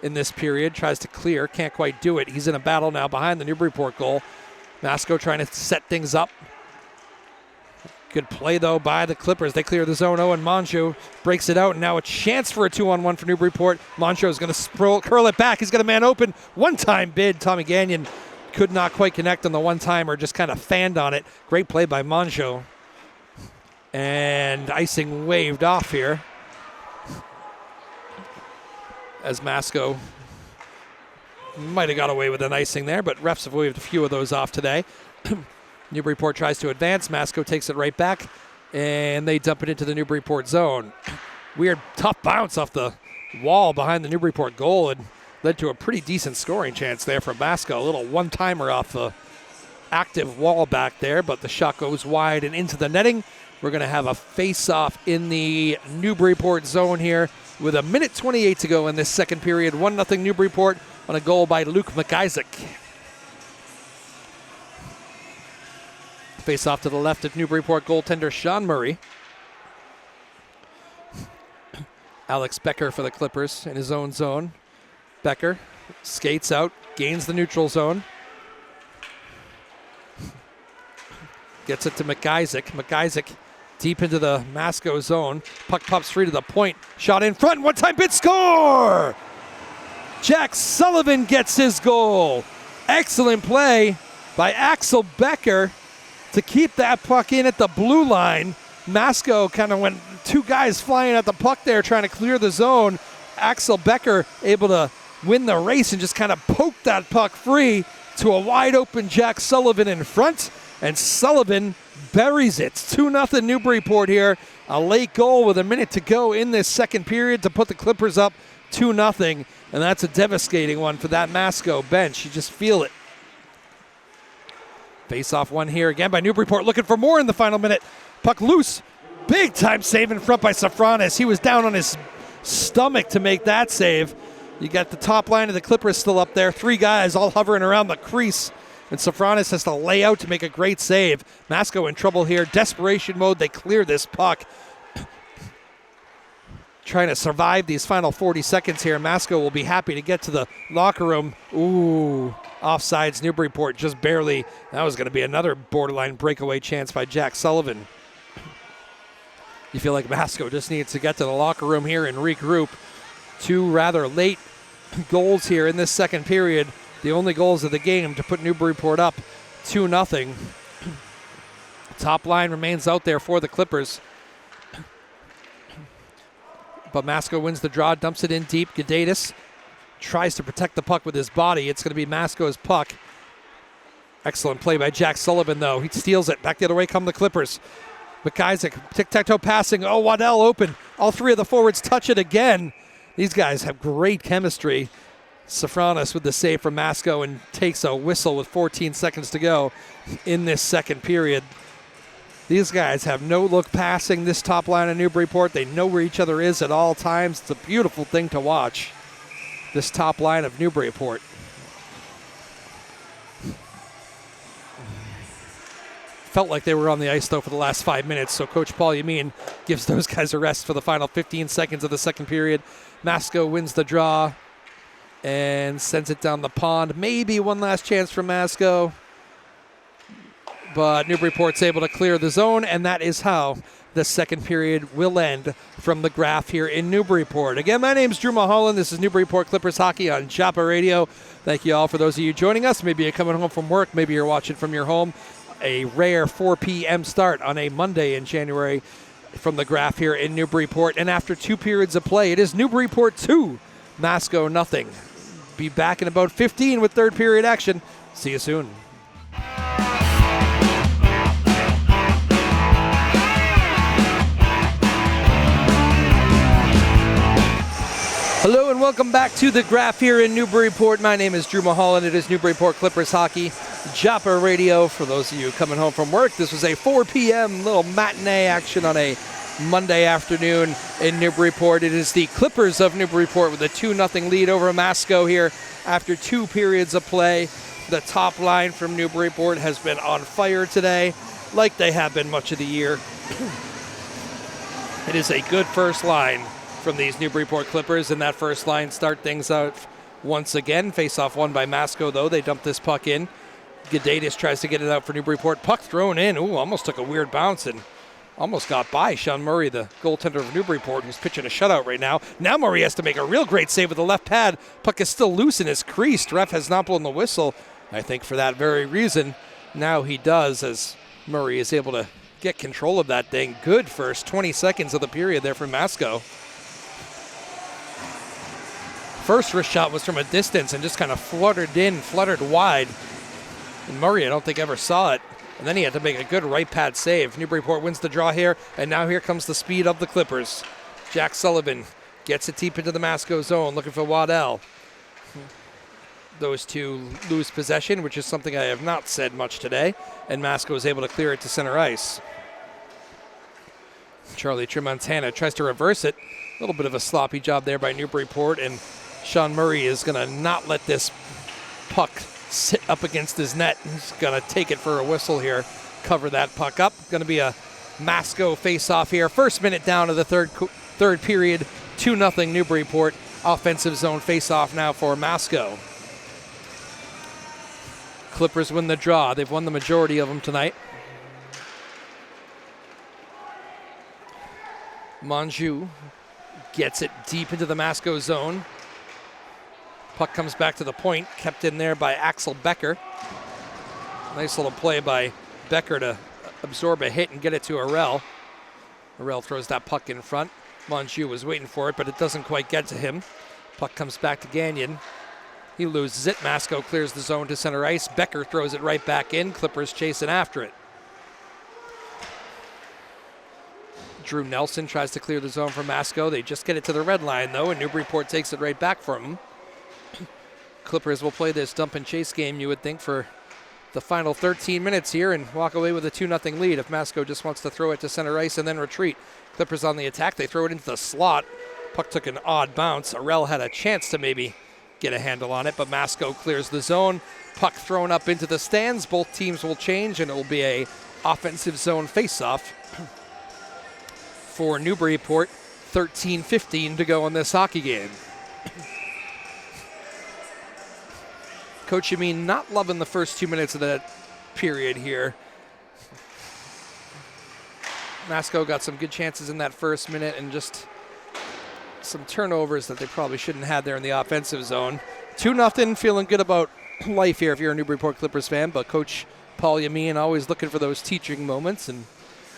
in this period, tries to clear, can't quite do it. He's in a battle now behind the Newburyport goal. Masco trying to set things up. Good play, though, by the Clippers. They clear the zone. Owen Monjo breaks it out, and now a chance for a 2-on-1 for Newburyport. Monjo is going to curl it back. He's got a man open. One-time bid. Tommy Gagnon could not quite connect on the one-timer, just kind of fanned on it. Great play by Monjo. And icing waved off here as Masco might have got away with an icing there, but refs have waved a few of those off today. Newburyport tries to advance. Masco takes it right back, and they dump it into the Newburyport zone. Weird, tough bounce off the wall behind the Newburyport goal and led to a pretty decent scoring chance there for Masco. A little one-timer off the active wall back there, but the shot goes wide and into the netting. We're going to have a face-off in the Newburyport zone here with 1:28 to go in this second period. 1-0 Newburyport on a goal by Luke McIsaac. Face off to the left of Newburyport goaltender Sean Murray. Alex Becker for the Clippers in his own zone. Becker skates out, gains the neutral zone. Gets it to McIsaac. McIsaac deep into the Masco zone. Puck pops free to the point. Shot in front. One-time bid score! Jack Sullivan gets his goal. Excellent play by Axel Becker to keep that puck in at the blue line. Masco kind of went two guys flying at the puck there trying to clear the zone. Axel Becker able to win the race and just kind of poke that puck free to a wide open Jack Sullivan in front. And Sullivan buries it. 2-0 Newburyport here. A late goal with a minute to go in this second period to put the Clippers up 2-0. And that's a devastating one for that Masco bench. You just feel it. Face-off one here again by Newburyport, looking for more in the final minute. Puck loose. Big time save in front by Safranis. He was down on his stomach to make that save. You got the top line of the Clippers still up there. Three guys all hovering around the crease. And Safranis has to lay out to make a great save. Masco in trouble here. Desperation mode. They clear this puck. Trying to survive these final 40 seconds here. Masco will be happy to get to the locker room. Ooh. Offsides, Newburyport just barely. That was going to be another borderline breakaway chance by Jack Sullivan. You feel like Masco just needs to get to the locker room here and regroup. Two rather late goals here in this second period. The only goals of the game to put Newburyport up 2-0. Top line remains out there for the Clippers. But Masco wins the draw, dumps it in deep. Gadatis tries to protect the puck with his body. It's going to be Masco's puck. Excellent play by Jack Sullivan, though. He steals it. Back the other way come the Clippers. McIsaac, tic-tac-toe passing. Oh, Waddell open. All three of the forwards touch it again. These guys have great chemistry. Safranis with the save from Masco and takes a whistle with 14 seconds to go in this second period. These guys have no-look passing this top line of Newburyport. They know where each other is at all times. It's a beautiful thing to watch. This top line of Newburyport. Felt like they were on the ice, though, for the last 5 minutes, so Coach Paul Yameen gives those guys a rest for the final 15 seconds of the second period. Masco wins the draw and sends it down the pond. Maybe one last chance for Masco, but Newburyport's able to clear the zone, and that is how the second period will end from the graph here in Newburyport. Again, my name's Drew Molholland. This is Newburyport Clippers Hockey on Joppa Radio. Thank you all for those of you joining us. Maybe you're coming home from work. Maybe you're watching from your home. A rare 4 p.m. start on a Monday in January from the graph here in Newburyport. And after 2 periods of play, it is Newburyport 2, Masco nothing. Be back in about 15 with third period action. See you soon. Hello and welcome back to the graph here in Newburyport. My name is Drew Molholland. It is Newburyport Clippers Hockey, Joppa Radio. For those of you coming home from work, this was a 4 p.m. little matinee action on a Monday afternoon in Newburyport. It is the Clippers of Newburyport with a 2-0 lead over Masco here after 2 periods of play. The top line from Newburyport has been on fire today, like they have been much of the year. It is a good first line from these Newburyport Clippers, and that first line start things out once again. Face-off won by Masco, though. They dump this puck in. Gadatis tries to get it out for Newburyport. Puck thrown in. Ooh, almost took a weird bounce and almost got by Sean Murray, the goaltender of Newburyport, who's pitching a shutout right now. Now Murray has to make a real great save with the left pad. Puck is still loose and is creased. Ref has not blown the whistle, I think for that very reason. Now he does, as Murray is able to get control of that thing. Good first 20 seconds of the period there from Masco. First wrist shot was from a distance and just kind of fluttered wide. And Murray, I don't think, ever saw it. And then he had to make a good right pad save. Newburyport wins the draw here, and now here comes the speed of the Clippers. Jack Sullivan gets it deep into the Masco zone, looking for Waddell. Those two lose possession, which is something I have not said much today, and Masco is able to clear it to center ice. Charlie Tremontana tries to reverse it. A little bit of a sloppy job there by Newburyport, and Sean Murray is going to not let this puck sit up against his net. He's going to take it for a whistle here, cover that puck up. Going to be a Masco face-off here. First minute down of the third period, 2-0 Newburyport. Offensive zone face-off now for Masco. Clippers win the draw. They've won the majority of them tonight. Monjou gets it deep into the Masco zone. Puck comes back to the point, kept in there by Axel Becker. Nice little play by Becker to absorb a hit and get it to Arel. Arel throws that puck in front. Monjou was waiting for it, but it doesn't quite get to him. Puck comes back to Gagnon. He loses it. Masco clears the zone to center ice. Becker throws it right back in. Clippers chasing after it. Drew Nelson tries to clear the zone for Masco. They just get it to the red line, though, and Newburyport takes it right back from him. Clippers will play this dump and chase game, you would think, for the final 13 minutes here and walk away with a 2-0 lead if Masco just wants to throw it to center ice and then retreat. Clippers on the attack. They throw it into the slot. Puck took an odd bounce. Arel had a chance to maybe get a handle on it, but Masco clears the zone. Puck thrown up into the stands. Both teams will change, and it will be a offensive zone face-off for Newburyport. 13:15 to go in this hockey game. Coach Yamin not loving the first 2 minutes of that period here. Masco got some good chances in that first minute and just some turnovers that they probably shouldn't have there in the offensive zone. 2-0, feeling good about life here if you're a Newburyport Clippers fan, but Coach Paul Yamin always looking for those teaching moments, and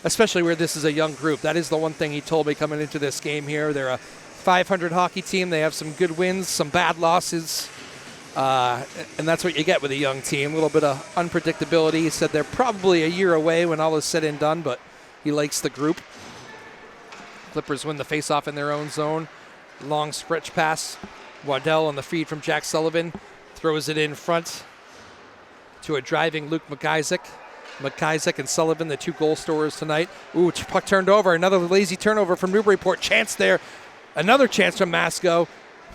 especially where this is a young group. That is the one thing he told me coming into this game here. They're a 500 hockey team. They have some good wins, some bad losses. And that's what you get with a young team. A little bit of unpredictability. He said they're probably a year away when all is said and done, but he likes the group. Clippers win the faceoff in their own zone. Long stretch pass. Waddell on the feed from Jack Sullivan. Throws it in front to a driving Luke McIsaac. McIsaac and Sullivan, the two goal scorers tonight. Ooh, puck turned over. Another lazy turnover from Newburyport. Chance there. Another chance from Masco.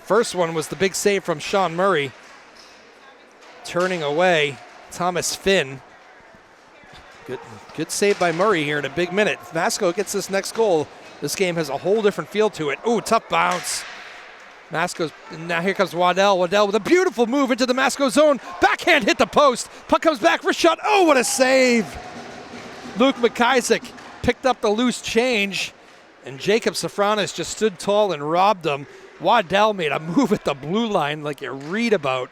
First one was the big save from Sean Murray. Turning away, Thomas Finn. Good save by Murray here in a big minute. If Masco gets this next goal, this game has a whole different feel to it. Ooh, tough bounce. Masco's, now here comes Waddell. Waddell with a beautiful move into the Masco zone. Backhand hit the post. Puck comes back for shot. Oh, what a save. Luke McIsaac picked up the loose change, and Jacob Safranis just stood tall and robbed him. Waddell made a move at the blue line like you read about.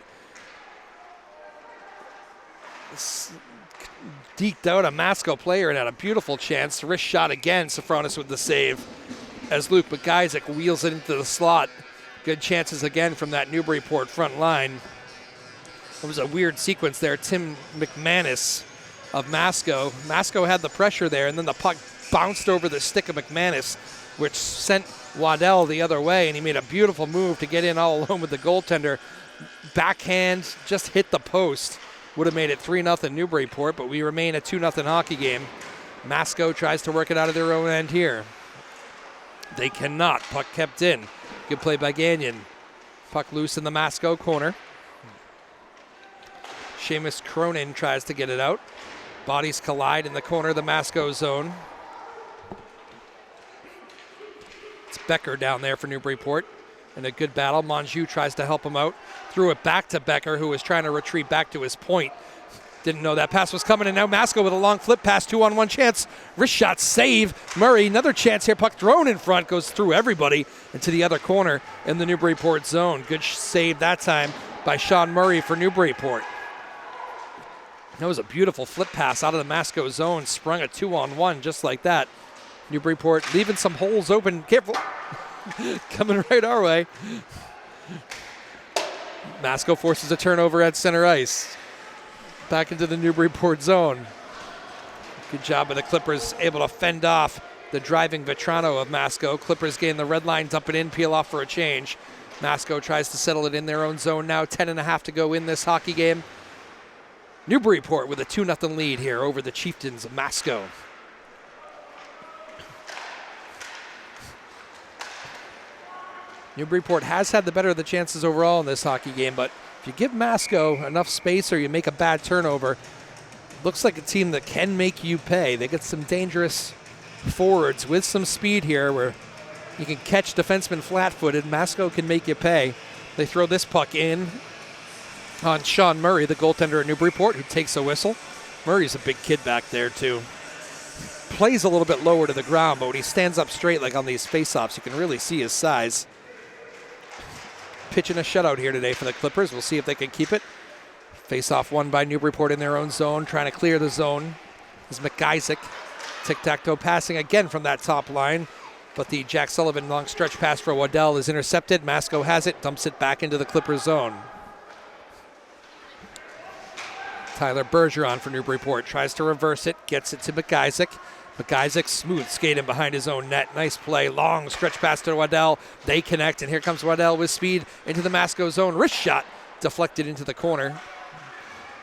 Deked out a Masco player and had a beautiful chance. Wrist shot again. Safranis with the save as Luke McIsaac wheels it into the slot. Good chances again from that Newburyport front line. It was a weird sequence there. Tim McManus of Masco. Masco had the pressure there, and then the puck bounced over the stick of McManus, which sent Waddell the other way, and he made a beautiful move to get in all alone with the goaltender. Backhand just hit the post. Would have made it 3-0 Newburyport, but we remain a 2-0 hockey game. Masco tries to work it out of their own end here. They cannot. Puck kept in. Good play by Gagnon. Puck loose in the Masco corner. Seamus Cronin tries to get it out. Bodies collide in the corner of the Masco zone. It's Becker down there for Newburyport. In a good battle, Monjou tries to help him out. Threw it back to Becker, who was trying to retreat back to his point. Didn't know that pass was coming, and now Masco with a long flip pass, 2-on-1 chance. Wrist shot save. Murray, another chance here. Puck thrown in front, goes through everybody into the other corner in the Newburyport zone. Good save that time by Sean Murray for Newburyport. That was a beautiful flip pass out of the Masco zone. Sprung a 2-on-1 just like that. Newburyport leaving some holes open. Careful. Coming right our way. Masco forces a turnover at center ice. Back into the Newburyport zone. Good job of the Clippers, able to fend off the driving Vetrano of Masco. Clippers gain the red line, dump it in, peel off for a change. Masco tries to settle it in their own zone now. 10.5 to go in this hockey game. Newburyport with a 2-0 lead here over the Chieftains of Masco. Newburyport has had the better of the chances overall in this hockey game, but if you give Masco enough space or you make a bad turnover, looks like a team that can make you pay. They get some dangerous forwards with some speed here where you can catch defensemen flat-footed. Masco can make you pay. They throw this puck in on Sean Murray, the goaltender at Newburyport, who takes a whistle. Murray's a big kid back there, too. Plays a little bit lower to the ground, but when he stands up straight like on these face-offs, you can really see his size. Pitching a shutout here today for the Clippers. We'll see if they can keep it. Face-off won by Newburyport in their own zone, trying to clear the zone. Is McIsaac. Tic-tac-toe passing again from that top line, but the Jack Sullivan long stretch pass for Waddell is intercepted. Masco has it, dumps it back into the Clippers zone. Tyler Bergeron for Newburyport tries to reverse it, gets it to McIsaac. McIsaac smooth skating behind his own net. Nice play. Long stretch pass to Waddell. They connect, and here comes Waddell with speed into the Masco zone. Wrist shot deflected into the corner.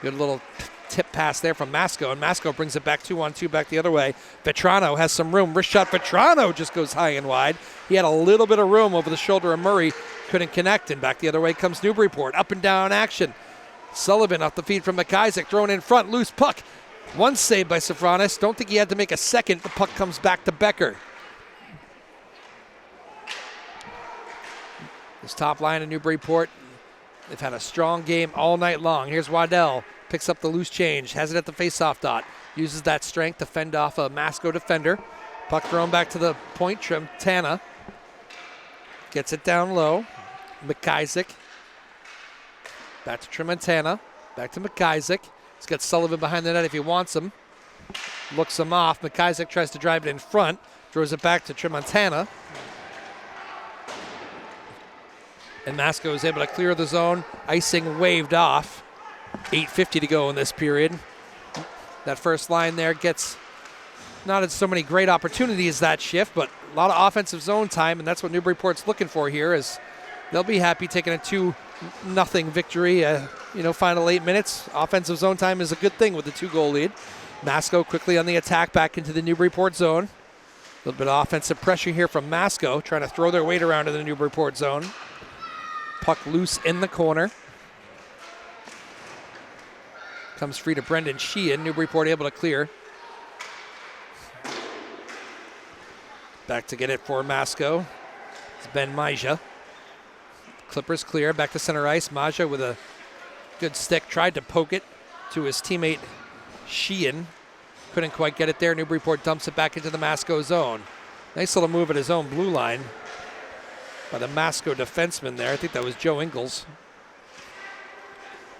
Good little tip pass there from Masco, and Masco brings it back 2-on-2 back the other way. Vetrano has some room. Wrist shot. Vetrano just goes high and wide. He had a little bit of room over the shoulder of Murray. Couldn't connect, and back the other way comes Newburyport. Up and down action. Sullivan off the feed from McIsaac. Thrown in front. Loose puck. One save by Safranis. Don't think he had to make a second. The puck comes back to Becker. This top line of Newburyport, they've had a strong game all night long. Here's Waddell. Picks up the loose change. Has it at the faceoff dot. Uses that strength to fend off a Masco defender. Puck thrown back to the point. Trentana gets it down low. McIsaac. Back to Tremontana. Back to McIsaac. He's got Sullivan behind the net if he wants him. Looks him off. McIsaac tries to drive it in front. Throws it back to Tremontana. And Masco is able to clear the zone. Icing waved off. 8:50 to go in this period. That first line there gets not as so many great opportunities that shift, but a lot of offensive zone time, and that's what Newburyport's looking for here. Is they'll be happy taking a 2-0 victory. Final 8 minutes. Offensive zone time is a good thing with the 2-goal lead. Masco quickly on the attack back into the Newburyport zone. A little bit of offensive pressure here from Masco, trying to throw their weight around in the Newburyport zone. Puck loose in the corner. Comes free to Brendan Sheehan. Newburyport able to clear. Back to get it for Masco. It's Ben Maja. Clippers clear. Back to center ice. Maja with a good stick. Tried to poke it to his teammate Sheehan. Couldn't quite get it there. Newburyport dumps it back into the Masco zone. Nice little move at his own blue line by the Masco defenseman there. I think that was Joe Ingles.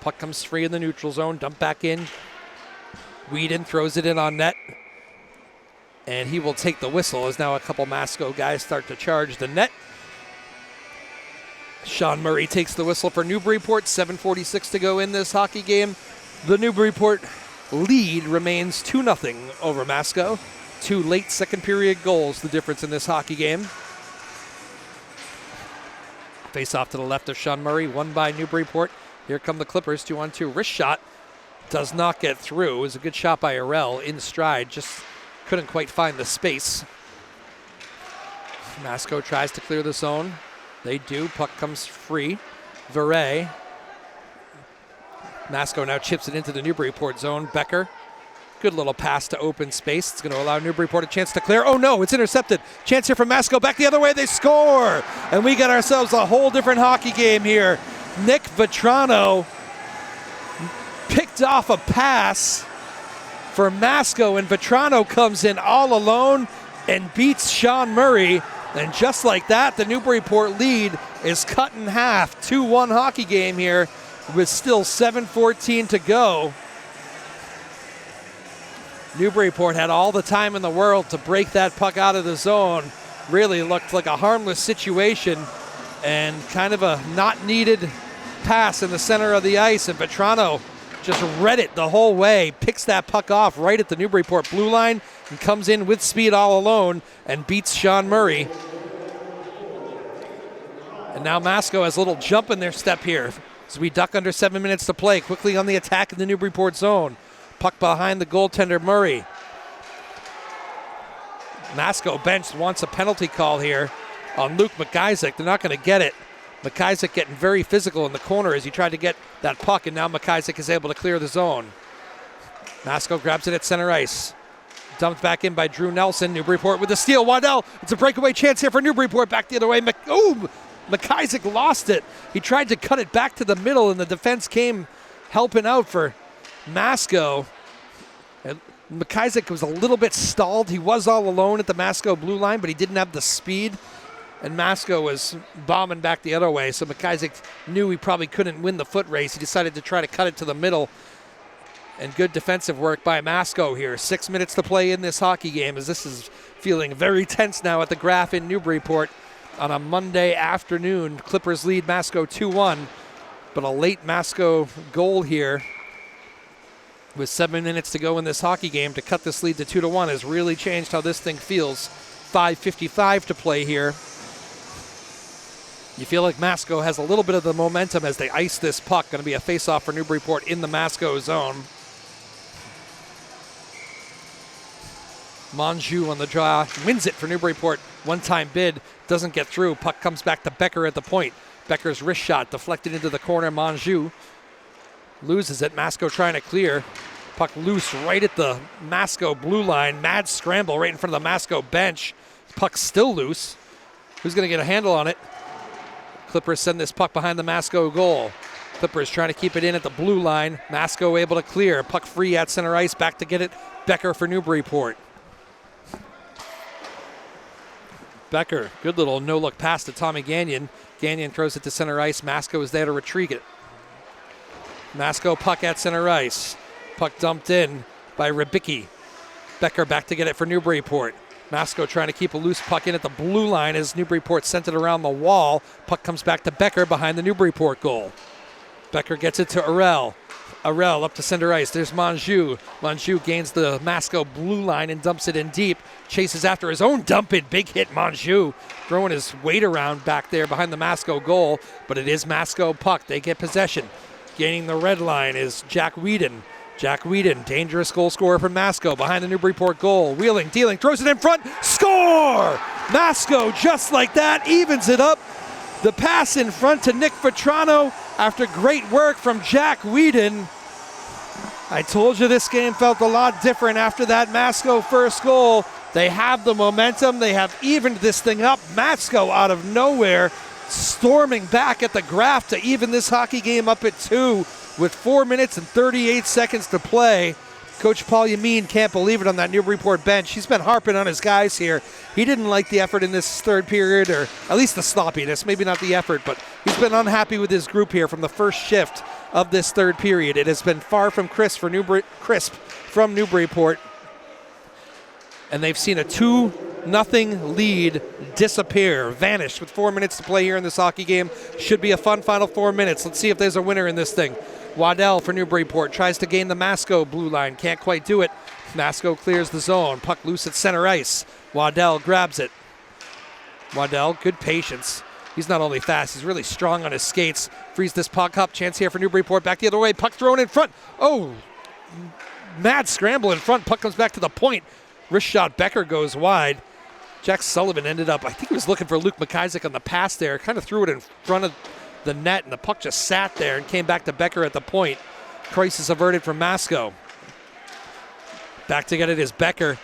Puck comes free in the neutral zone. Dump back in. Whedon throws it in on net. And he will take the whistle as now a couple Masco guys start to charge the net. Sean Murray takes the whistle for Newburyport. 7:46 to go in this hockey game. The Newburyport lead remains 2-0 over Masco. 2 late second period goals, the difference in this hockey game. Face off to the left of Sean Murray, won by Newburyport. Here come the Clippers, 2-on-2. Wrist shot does not get through. It was a good shot by Arell in stride, just couldn't quite find the space. Masco tries to clear the zone. They do. Puck comes free. Verret Masco now chips it into the Newburyport zone. Becker, good little pass to open space. It's going to allow Newburyport a chance to clear. Oh no, it's intercepted. Chance here from Masco. Back the other way, they score! And we got ourselves a whole different hockey game here. Nick Vetrano picked off a pass for Masco, and Vetrano comes in all alone and beats Sean Murray. And just like that, the Newburyport lead is cut in half. 2-1 hockey game here with still 7:14 to go. Newburyport had all the time in the world to break that puck out of the zone. Really looked like a harmless situation and kind of a not needed pass in the center of the ice. And Vetrano just read it the whole way, picks that puck off right at the Newburyport blue line and comes in with speed all alone and beats Sean Murray. And now Masco has a little jump in their step here as we duck under 7 minutes to play. Quickly on the attack in the Newburyport zone. Puck behind the goaltender Murray. Masco bench wants a penalty call here on Luke McIsaac. They're not going to get it. McIsaac getting very physical in the corner as he tried to get that puck, and now McIsaac is able to clear the zone. Masco grabs it at center ice. Dumped back in by Drew Nelson. Newburyport with the steal. Waddell, it's a breakaway chance here for Newburyport. Back the other way. McIsaac lost it. He tried to cut it back to the middle, and the defense came helping out for Masco. And McIsaac was a little bit stalled. He was all alone at the Masco blue line, but he didn't have the speed. And Masco was bombing back the other way, so McIsaac knew he probably couldn't win the foot race. He decided to try to cut it to the middle. And good defensive work by Masco here. 6 minutes to play in this hockey game, as this is feeling very tense now at the Graph in Newburyport on a Monday afternoon. Clippers lead Masco 2-1, but a late Masco goal here with 7 minutes to go in this hockey game to cut this lead to 2-1 has really changed how this thing feels. 5:55 to play here. You feel like Masco has a little bit of the momentum as they ice this puck. Going to be a face-off for Newburyport in the Masco zone. Monjou on the draw, wins it for Newburyport. One-time bid, doesn't get through. Puck comes back to Becker at the point. Becker's wrist shot deflected into the corner. Monjou loses it. Masco trying to clear. Puck loose right at the Masco blue line. Mad scramble right in front of the Masco bench. Puck still loose. Who's going to get a handle on it? Clippers send this puck behind the Masco goal. Clippers trying to keep it in at the blue line. Masco able to clear. Puck free at center ice. Back to get it. Becker for Newburyport. Becker, good little no-look pass to Tommy Gagnon. Gagnon throws it to center ice. Masco is there to retrieve it. Masco puck at center ice. Puck dumped in by Rybicki. Becker back to get it for Newburyport. Masco trying to keep a loose puck in at the blue line as Newburyport sent it around the wall. Puck comes back to Becker behind the Newburyport goal. Becker gets it to Arell. Arell up to center ice. There's Monjou. Monjou gains the Masco blue line and dumps it in deep. Chases after his own dump in. Big hit, Monjou. Throwing his weight around back there behind the Masco goal. But it is Masco puck. They get possession. Gaining the red line is Jack Whedon. Jack Whedon, dangerous goal scorer from Masco behind the Newburyport goal. Wheeling, dealing, throws it in front. Score! Masco just like that evens it up. The pass in front to Nick Vetrano after great work from Jack Whedon. I told you this game felt a lot different after that Masco first goal. They have the momentum. They have evened this thing up. Masco out of nowhere storming back at the Graph to even this hockey game up at 2 with 4 minutes and 38 seconds to play. Coach Paul Yameen can't believe it on that Newburyport bench. He's been harping on his guys here. He didn't like the effort in this third period, or at least the sloppiness, maybe not the effort, but he's been unhappy with his group here from the first shift of this third period. It has been far from crisp from Newburyport, and they've seen a 2-0 lead disappear, vanish with 4 minutes to play here in this hockey game. Should be a fun final 4 minutes. Let's see if there's a winner in this thing. Waddell for Newburyport tries to gain the Masco blue line. Can't quite do it. Masco clears the zone. Puck loose at center ice. Waddell grabs it. Waddell, good patience. He's not only fast, he's really strong on his skates. Frees this puck up. Chance here for Newburyport. Back the other way. Puck thrown in front. Oh, mad scramble in front. Puck comes back to the point. Wrist shot. Becker goes wide. Jack Sullivan ended up, I think he was looking for Luke McIsaac on the pass there. Kind of threw it in front of the net, and the puck just sat there and came back to Becker at the point. crisis averted from Masco. Back to get it is Becker.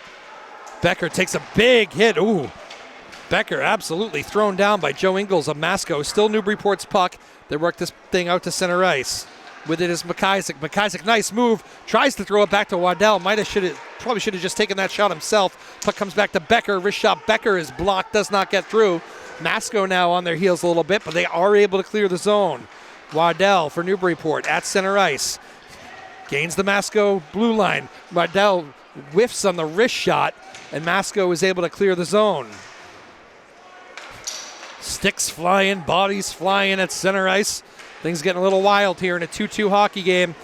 Becker takes a big hit. Ooh. Becker absolutely thrown down by Joe Ingles of Masco. Still Newburyport's puck. They work this thing out to center ice. With it is McIsaac. McIsaac, nice move. Tries to throw it back to Waddell. Probably should have just taken that shot himself. Puck comes back to Becker. Wrist shot. Becker is blocked. Does not get through. Masco now on their heels a little bit, but they are able to clear the zone. Waddell for Newburyport at center ice. Gains the Masco blue line. Waddell whiffs on the wrist shot, and Masco is able to clear the zone. Sticks flying, bodies flying at center ice. Things getting a little wild here in a 2-2 hockey game.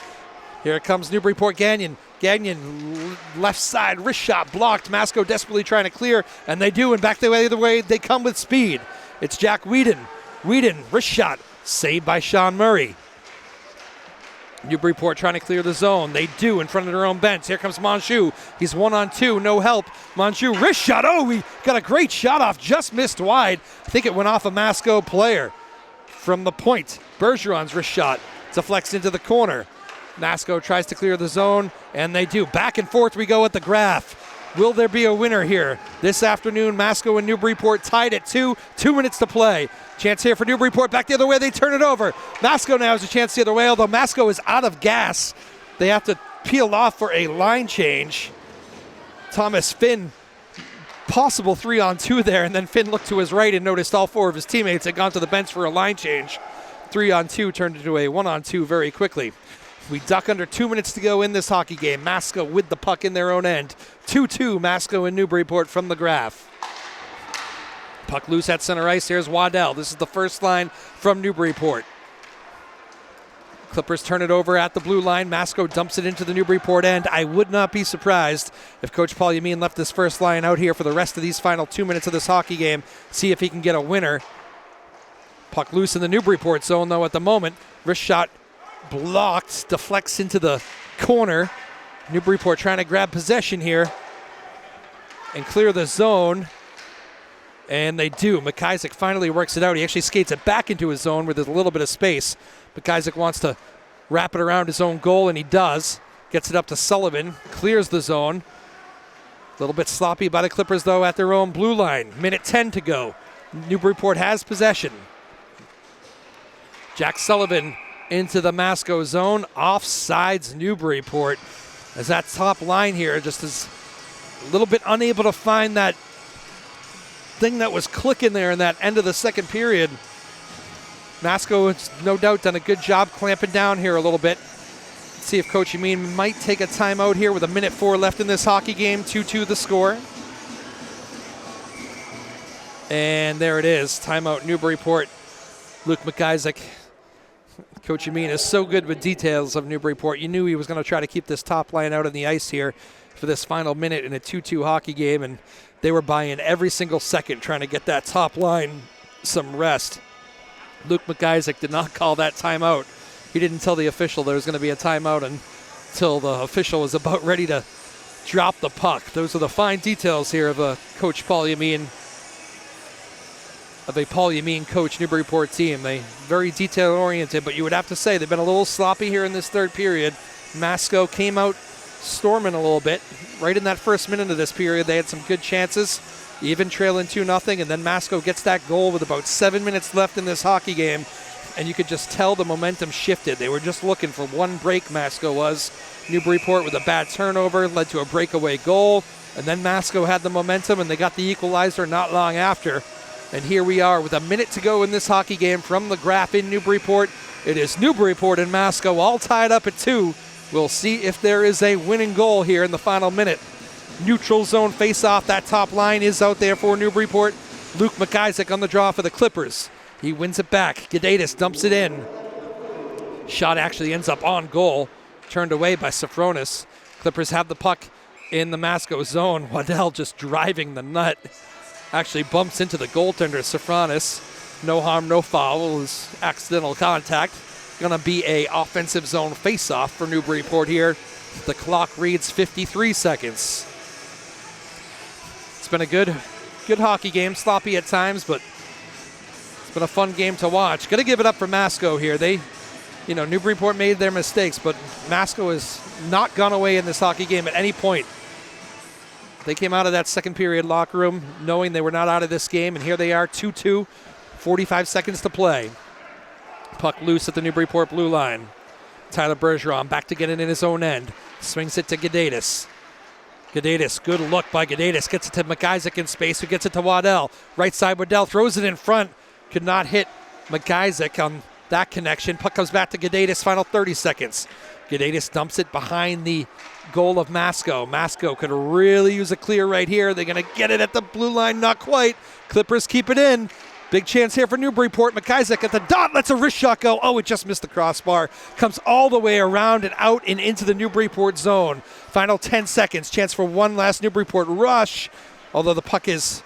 Here comes Newburyport Gagnon. Gagnon left side, wrist shot blocked. Masco desperately trying to clear, and they do, and back the other way they come with speed. It's Jack Whedon. Whedon, wrist shot, saved by Sean Murray. Newburyport trying to clear the zone. They do in front of their own bench. Here comes Monjou. He's 1-on-2, no help. Monjou, wrist shot. Oh, he got a great shot off, just missed wide. I think it went off a Masco player. From the point, Bergeron's wrist shot deflects into the corner. Masco tries to clear the zone, and they do. Back and forth we go at the graph. Will there be a winner here? This afternoon, Masco and Newburyport tied at 2. 2 minutes to play. Chance here for Newburyport. Back the other way. They turn it over. Masco now has a chance the other way, although Masco is out of gas. They have to peel off for a line change. Thomas Finn, possible 3-on-2 there, and then Finn looked to his right and noticed all 4 of his teammates had gone to the bench for a line change. 3-on-2 turned into a 1-on-2 very quickly. We duck under 2 minutes to go in this hockey game. Masco with the puck in their own end. 2-2, Masco and Newburyport from the graph. Puck loose at center ice. Here's Waddell. This is the first line from Newburyport. Clippers turn it over at the blue line. Masco dumps it into the Newburyport end. I would not be surprised if Coach Paul Yameen left this first line out here for the rest of these final 2 minutes of this hockey game. See if he can get a winner. Puck loose in the Newburyport zone, though, at the moment. Wrist shot blocked, deflects into the corner. Newburyport trying to grab possession here and clear the zone. And they do. McIsaac finally works it out. He actually skates it back into his zone where there's a little bit of space. McIsaac wants to wrap it around his own goal, and he does. Gets it up to Sullivan. Clears the zone. A little bit sloppy by the Clippers, though, at their own blue line. Minute 10 to go. Newburyport has possession. Jack Sullivan into the Masco zone. Offsides Newburyport. As that top line here just is a little bit unable to find that thing that was clicking there in that end of the second period. Masco has no doubt done a good job clamping down here a little bit. Let's see if Coach Yameen might take a timeout here with 1:04 left in this hockey game. 2-2 the score. And there it is. Timeout Newburyport. Luke McIsaac. Coach Yameen is so good with details of Newburyport. You knew he was going to try to keep this top line out on the ice here for this final minute in a 2-2 hockey game, and they were buying every single second trying to get that top line some rest. Luke McIsaac did not call that timeout. He didn't tell the official there was going to be a timeout until the official was about ready to drop the puck. Those are the fine details here of a Coach Paul Yameen, of a Paul Yameen coach Newburyport team. They very detail oriented, but you would have to say they've been a little sloppy here in this third period. Masco came out storming a little bit. Right in that first minute of this period, they had some good chances, even trailing 2-0, and then Masco gets that goal with about 7 minutes left in this hockey game, and you could just tell the momentum shifted. They were just looking for one break, Masco was. Newburyport with a bad turnover led to a breakaway goal, and then Masco had the momentum, and they got the equalizer not long after. And here we are with 1 minute to go in this hockey game from the graph in Newburyport. It is Newburyport and Masco all tied up at 2. We'll see if there is a winning goal here in the final minute. Neutral zone face-off. That top line is out there for Newburyport. Luke McIsaac on the draw for the Clippers. He wins it back. Gudaitis dumps it in. Shot actually ends up on goal. Turned away by Safronis. Clippers have the puck in the Masco zone. Waddell just driving the nut. Actually bumps into the goaltender, Safronis. No harm, no foul. It was accidental contact. Going to be a offensive zone face-off for Newburyport here. The clock reads 53 seconds. It's been a good hockey game. Sloppy at times, but it's been a fun game to watch. Got to give it up for Masco here. They Newburyport made their mistakes, but Masco has not gone away in this hockey game at any point. They came out of that second period locker room knowing they were not out of this game, and here they are, 2-2, 45 seconds to play. Puck loose at the Newburyport blue line. Tyler Bergeron back to get it in his own end. Swings it to Gadatis. Gadatis, good look by Gadatis. Gets it to McIsaac in space, who gets it to Waddell. Right side, Waddell throws it in front. Could not hit McIsaac on that connection. Puck comes back to Gadatis, final 30 seconds. Gadatis dumps it behind the goal of Masco. Masco could really use a clear right here. They're going to get it at the blue line, not quite. Clippers keep it in. Big chance here for Newburyport. McIsaac at the dot, lets a wrist shot go. Oh, it just missed the crossbar. Comes all the way around and out and into the Newburyport zone. Final 10 seconds. Chance for one last Newburyport rush. Although the puck is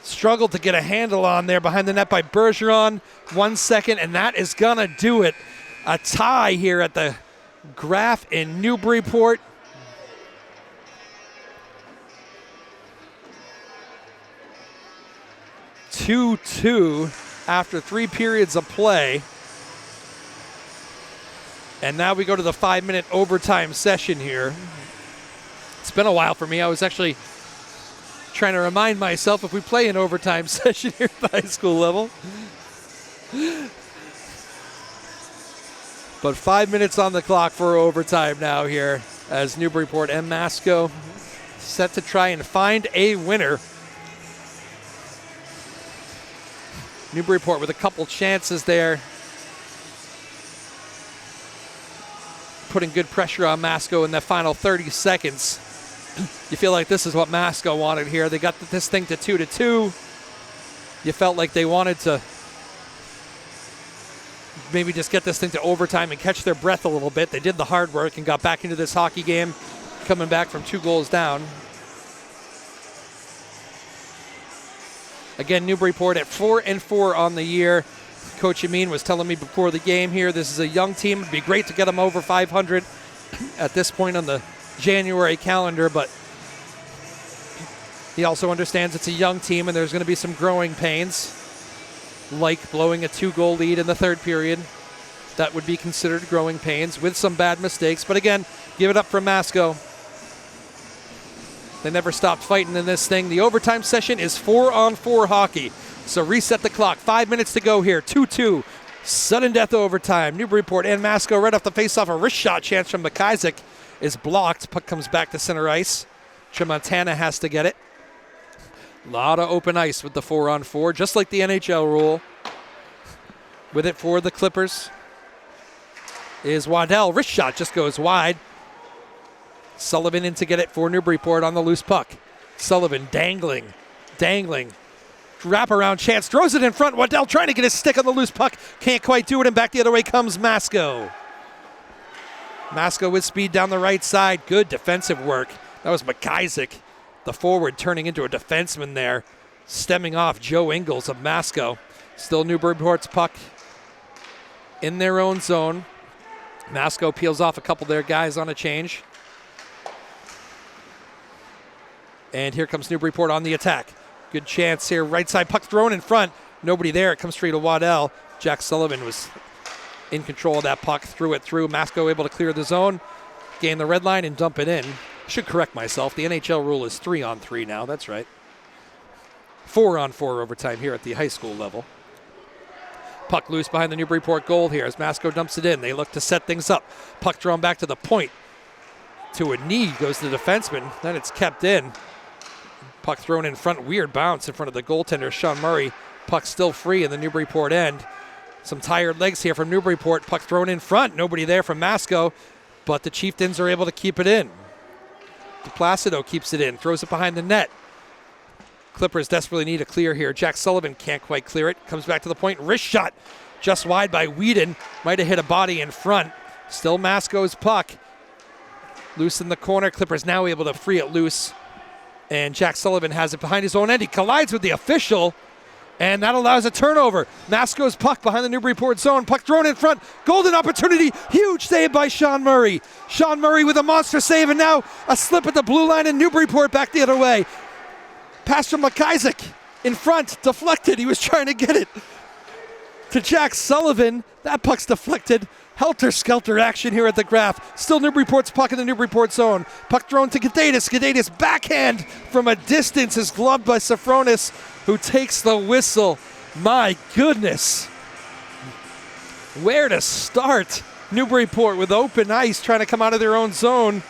struggled to get a handle on there behind the net by Bergeron. 1 second, and that is going to do it. A tie here at the Graph in Newburyport. Two after 3 periods of play. And now we go to the 5-minute overtime session here. It's been a while for me. I was actually trying to remind myself if we play an overtime session here at the high school level. But 5 minutes on the clock for overtime now here as Newburyport and Masco set to try and find a winner. Newburyport with a couple chances there, putting good pressure on Masco in the final 30 seconds. You feel like this is what Masco wanted here. They got this thing to 2-2. You felt like they wanted to maybe just get this thing to overtime and catch their breath a little bit. They did the hard work and got back into this hockey game, coming back from 2 goals down. Again, Newburyport at 4-4 on the year. Coach Amin was telling me before the game here, this is a young team. It'd be great to get them over 500 at this point on the January calendar, but he also understands it's a young team and there's going to be some growing pains, like blowing a 2-goal lead in the third period. That would be considered growing pains with some bad mistakes. But again, give it up for Masco. They never stopped fighting in this thing. The overtime session is 4-on-4 hockey. So reset the clock. 5 minutes to go here. 2-2. Sudden death overtime. Newburyport and Masco right off the face-off. A wrist shot chance from McIsaac is blocked. Puck comes back to center ice. Tremontana has to get it. A lot of open ice with the 4-on-4, just like the NHL rule. With it for the Clippers is Waddell. Wrist shot just goes wide. Sullivan in to get it for Newburyport on the loose puck. Sullivan dangling. Wraparound chance, throws it in front. Waddell trying to get his stick on the loose puck. Can't quite do it, and back the other way comes Masco. Masco with speed down the right side. Good defensive work. That was McIsaac, the forward, turning into a defenseman there, stemming off Joe Ingles of Masco. Still Newburyport's puck in their own zone. Masco peels off a couple of their guys on a change. And here comes Newburyport on the attack. Good chance here. Right side puck thrown in front. Nobody there. It comes straight to Waddell. Jack Sullivan was in control of that puck. Threw it through. Masco able to clear the zone, gain the red line, and dump it in. I should correct myself. The NHL rule is 3-on-3 now. That's right. 4-on-4 overtime here at the high school level. Puck loose behind the Newburyport goal here as Masco dumps it in. They look to set things up. Puck drawn back to the point. To a knee goes the defenseman. Then it's kept in. Puck thrown in front. Weird bounce in front of the goaltender, Sean Murray. Puck still free in the Newburyport end. Some tired legs here from Newburyport. Puck thrown in front. Nobody there from Masco, but the Chieftains are able to keep it in. DePlacido keeps it in. Throws it behind the net. Clippers desperately need a clear here. Jack Sullivan can't quite clear it. Comes back to the point. Wrist shot just wide by Whedon. Might have hit a body in front. Still Masco's puck. Loose in the corner. Clippers now able to free it loose. And Jack Sullivan has it behind his own end. He collides with the official, and that allows a turnover. Masco's puck behind the Newburyport zone. Puck thrown in front. Golden opportunity. Huge save by Sean Murray. Sean Murray with a monster save, and now a slip at the blue line, and Newburyport back the other way. Pass from McIsaac in front. Deflected. He was trying to get it to Jack Sullivan. That puck's deflected. Helter-skelter action here at the Graph. Still Newburyport's puck in the Newburyport zone. Puck thrown to Gadatis. Gadatis backhand from a distance is gloved by Safronis, who takes the whistle. My goodness. Where to start? Newburyport with open ice trying to come out of their own zone.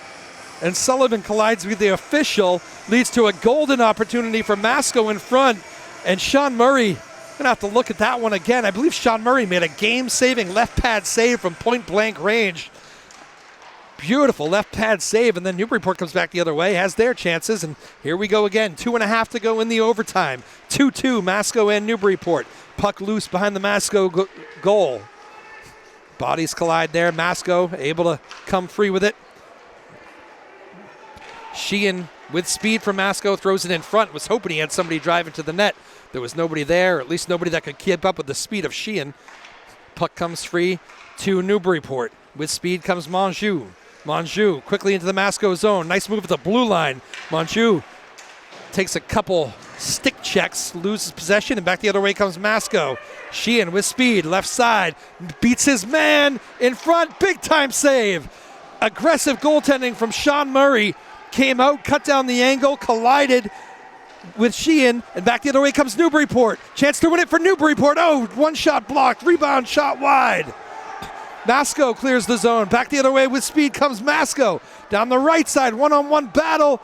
And Sullivan collides with the official. Leads to a golden opportunity for Masco in front. And Sean Murray, gonna have to look at that one again. I believe Sean Murray made a game-saving left pad save from point-blank range. Beautiful left pad save, and then Newburyport comes back the other way, has their chances, and here we go again. 2.5 to go in the overtime. 2-2, Masco and Newburyport. Puck loose behind the Masco goal. Bodies collide there. Masco able to come free with it. Sheehan with speed from Masco throws it in front. Was hoping he had somebody drive into the net. There was nobody there, or at least nobody that could keep up with the speed of Sheehan. Puck comes free to Newburyport. With speed comes Monjou. Monjou quickly into the Masco zone. Nice move at the blue line. Monjou takes a couple stick checks, loses possession, and back the other way comes Masco. Sheehan with speed, left side, beats his man in front. Big time save. Aggressive goaltending from Sean Murray. Came out, cut down the angle, collided with Sheehan, and back the other way comes Newburyport. Chance to win it for Newburyport. Oh, one shot blocked, rebound shot wide. Masco clears the zone. Back the other way with speed comes Masco. Down the right side, one-on-one battle.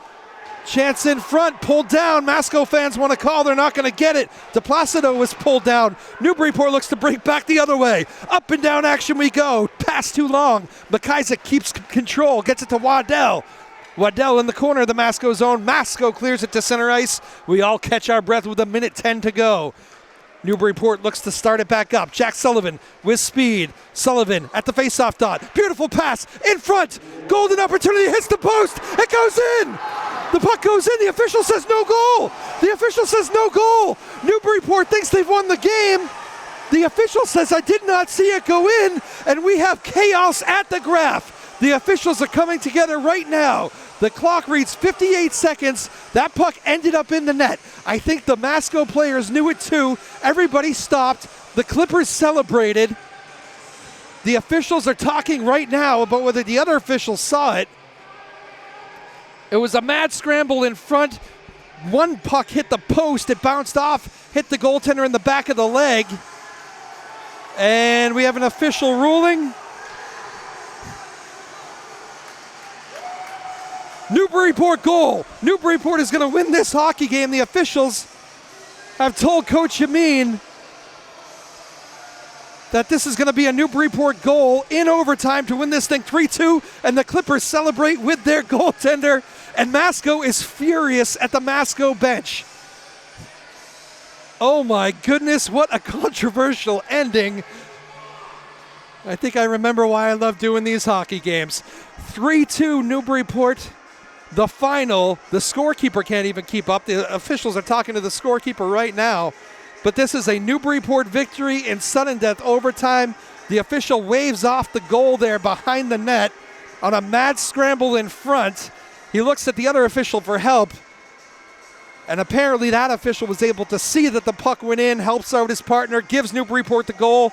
Chance in front, pulled down. Masco fans want to call, they're not going to get it. DePlacido was pulled down. Newburyport looks to break back the other way. Up and down action we go. Pass too long. McIsaac keeps control, gets it to Waddell. Waddell in the corner of the Masco zone. Masco clears it to center ice. We all catch our breath with 1:10 to go. Newburyport looks to start it back up. Jack Sullivan with speed. Sullivan at the faceoff dot. Beautiful pass in front. Golden opportunity, hits the post. It goes in. The puck goes in. The official says no goal. The official says no goal. Newburyport thinks they've won the game. The official says I did not see it go in, and we have chaos at the Graph. The officials are coming together right now. The clock reads 58 seconds. That puck ended up in the net. I think the Masco players knew it too. Everybody stopped. The Clippers celebrated. The officials are talking right now about whether the other officials saw it. It was a mad scramble in front. One puck hit the post. It bounced off, hit the goaltender in the back of the leg. And we have an official ruling. Newburyport goal. Newburyport is going to win this hockey game. The officials have told Coach Yamin that this is going to be a Newburyport goal in overtime to win this thing 3-2, and the Clippers celebrate with their goaltender, and Masco is furious at the Masco bench. Oh my goodness, what a controversial ending. I think I remember why I love doing these hockey games. 3-2 Newburyport. The final, the scorekeeper can't even keep up. The officials are talking to the scorekeeper right now. But this is a Newburyport victory in sudden death overtime. The official waves off the goal there behind the net on a mad scramble in front. He looks at the other official for help. And apparently that official was able to see that the puck went in, helps out his partner, gives Newburyport the goal.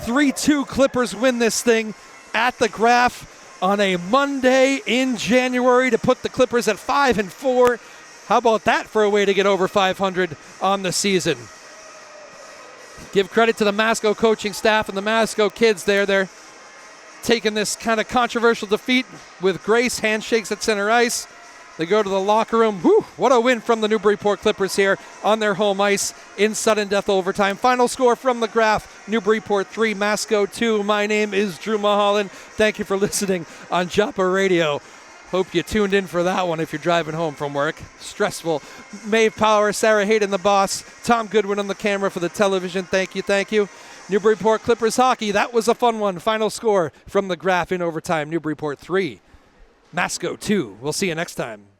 3-2 Clippers win this thing at the Graph on a Monday in January to put the Clippers at 5-4. How about that for a way to get over 500 on the season? Give credit to the Masco coaching staff and the Masco kids there. They're taking this kind of controversial defeat with grace, handshakes at center ice. They go to the locker room. Whew, what a win from the Newburyport Clippers here on their home ice in sudden death overtime. Final score from the Graph, Newburyport 3, Masco 2. My name is Drew Molholland. Thank you for listening on Joppa Radio. Hope you tuned in for that one if you're driving home from work. Stressful. Maeve Power, Sarah Hayden, the boss. Tom Goodwin on the camera for the television. Thank you, thank you. Newburyport Clippers hockey, that was a fun one. Final score from the Graph in overtime, Newburyport 3. Masco 2. We'll see you next time.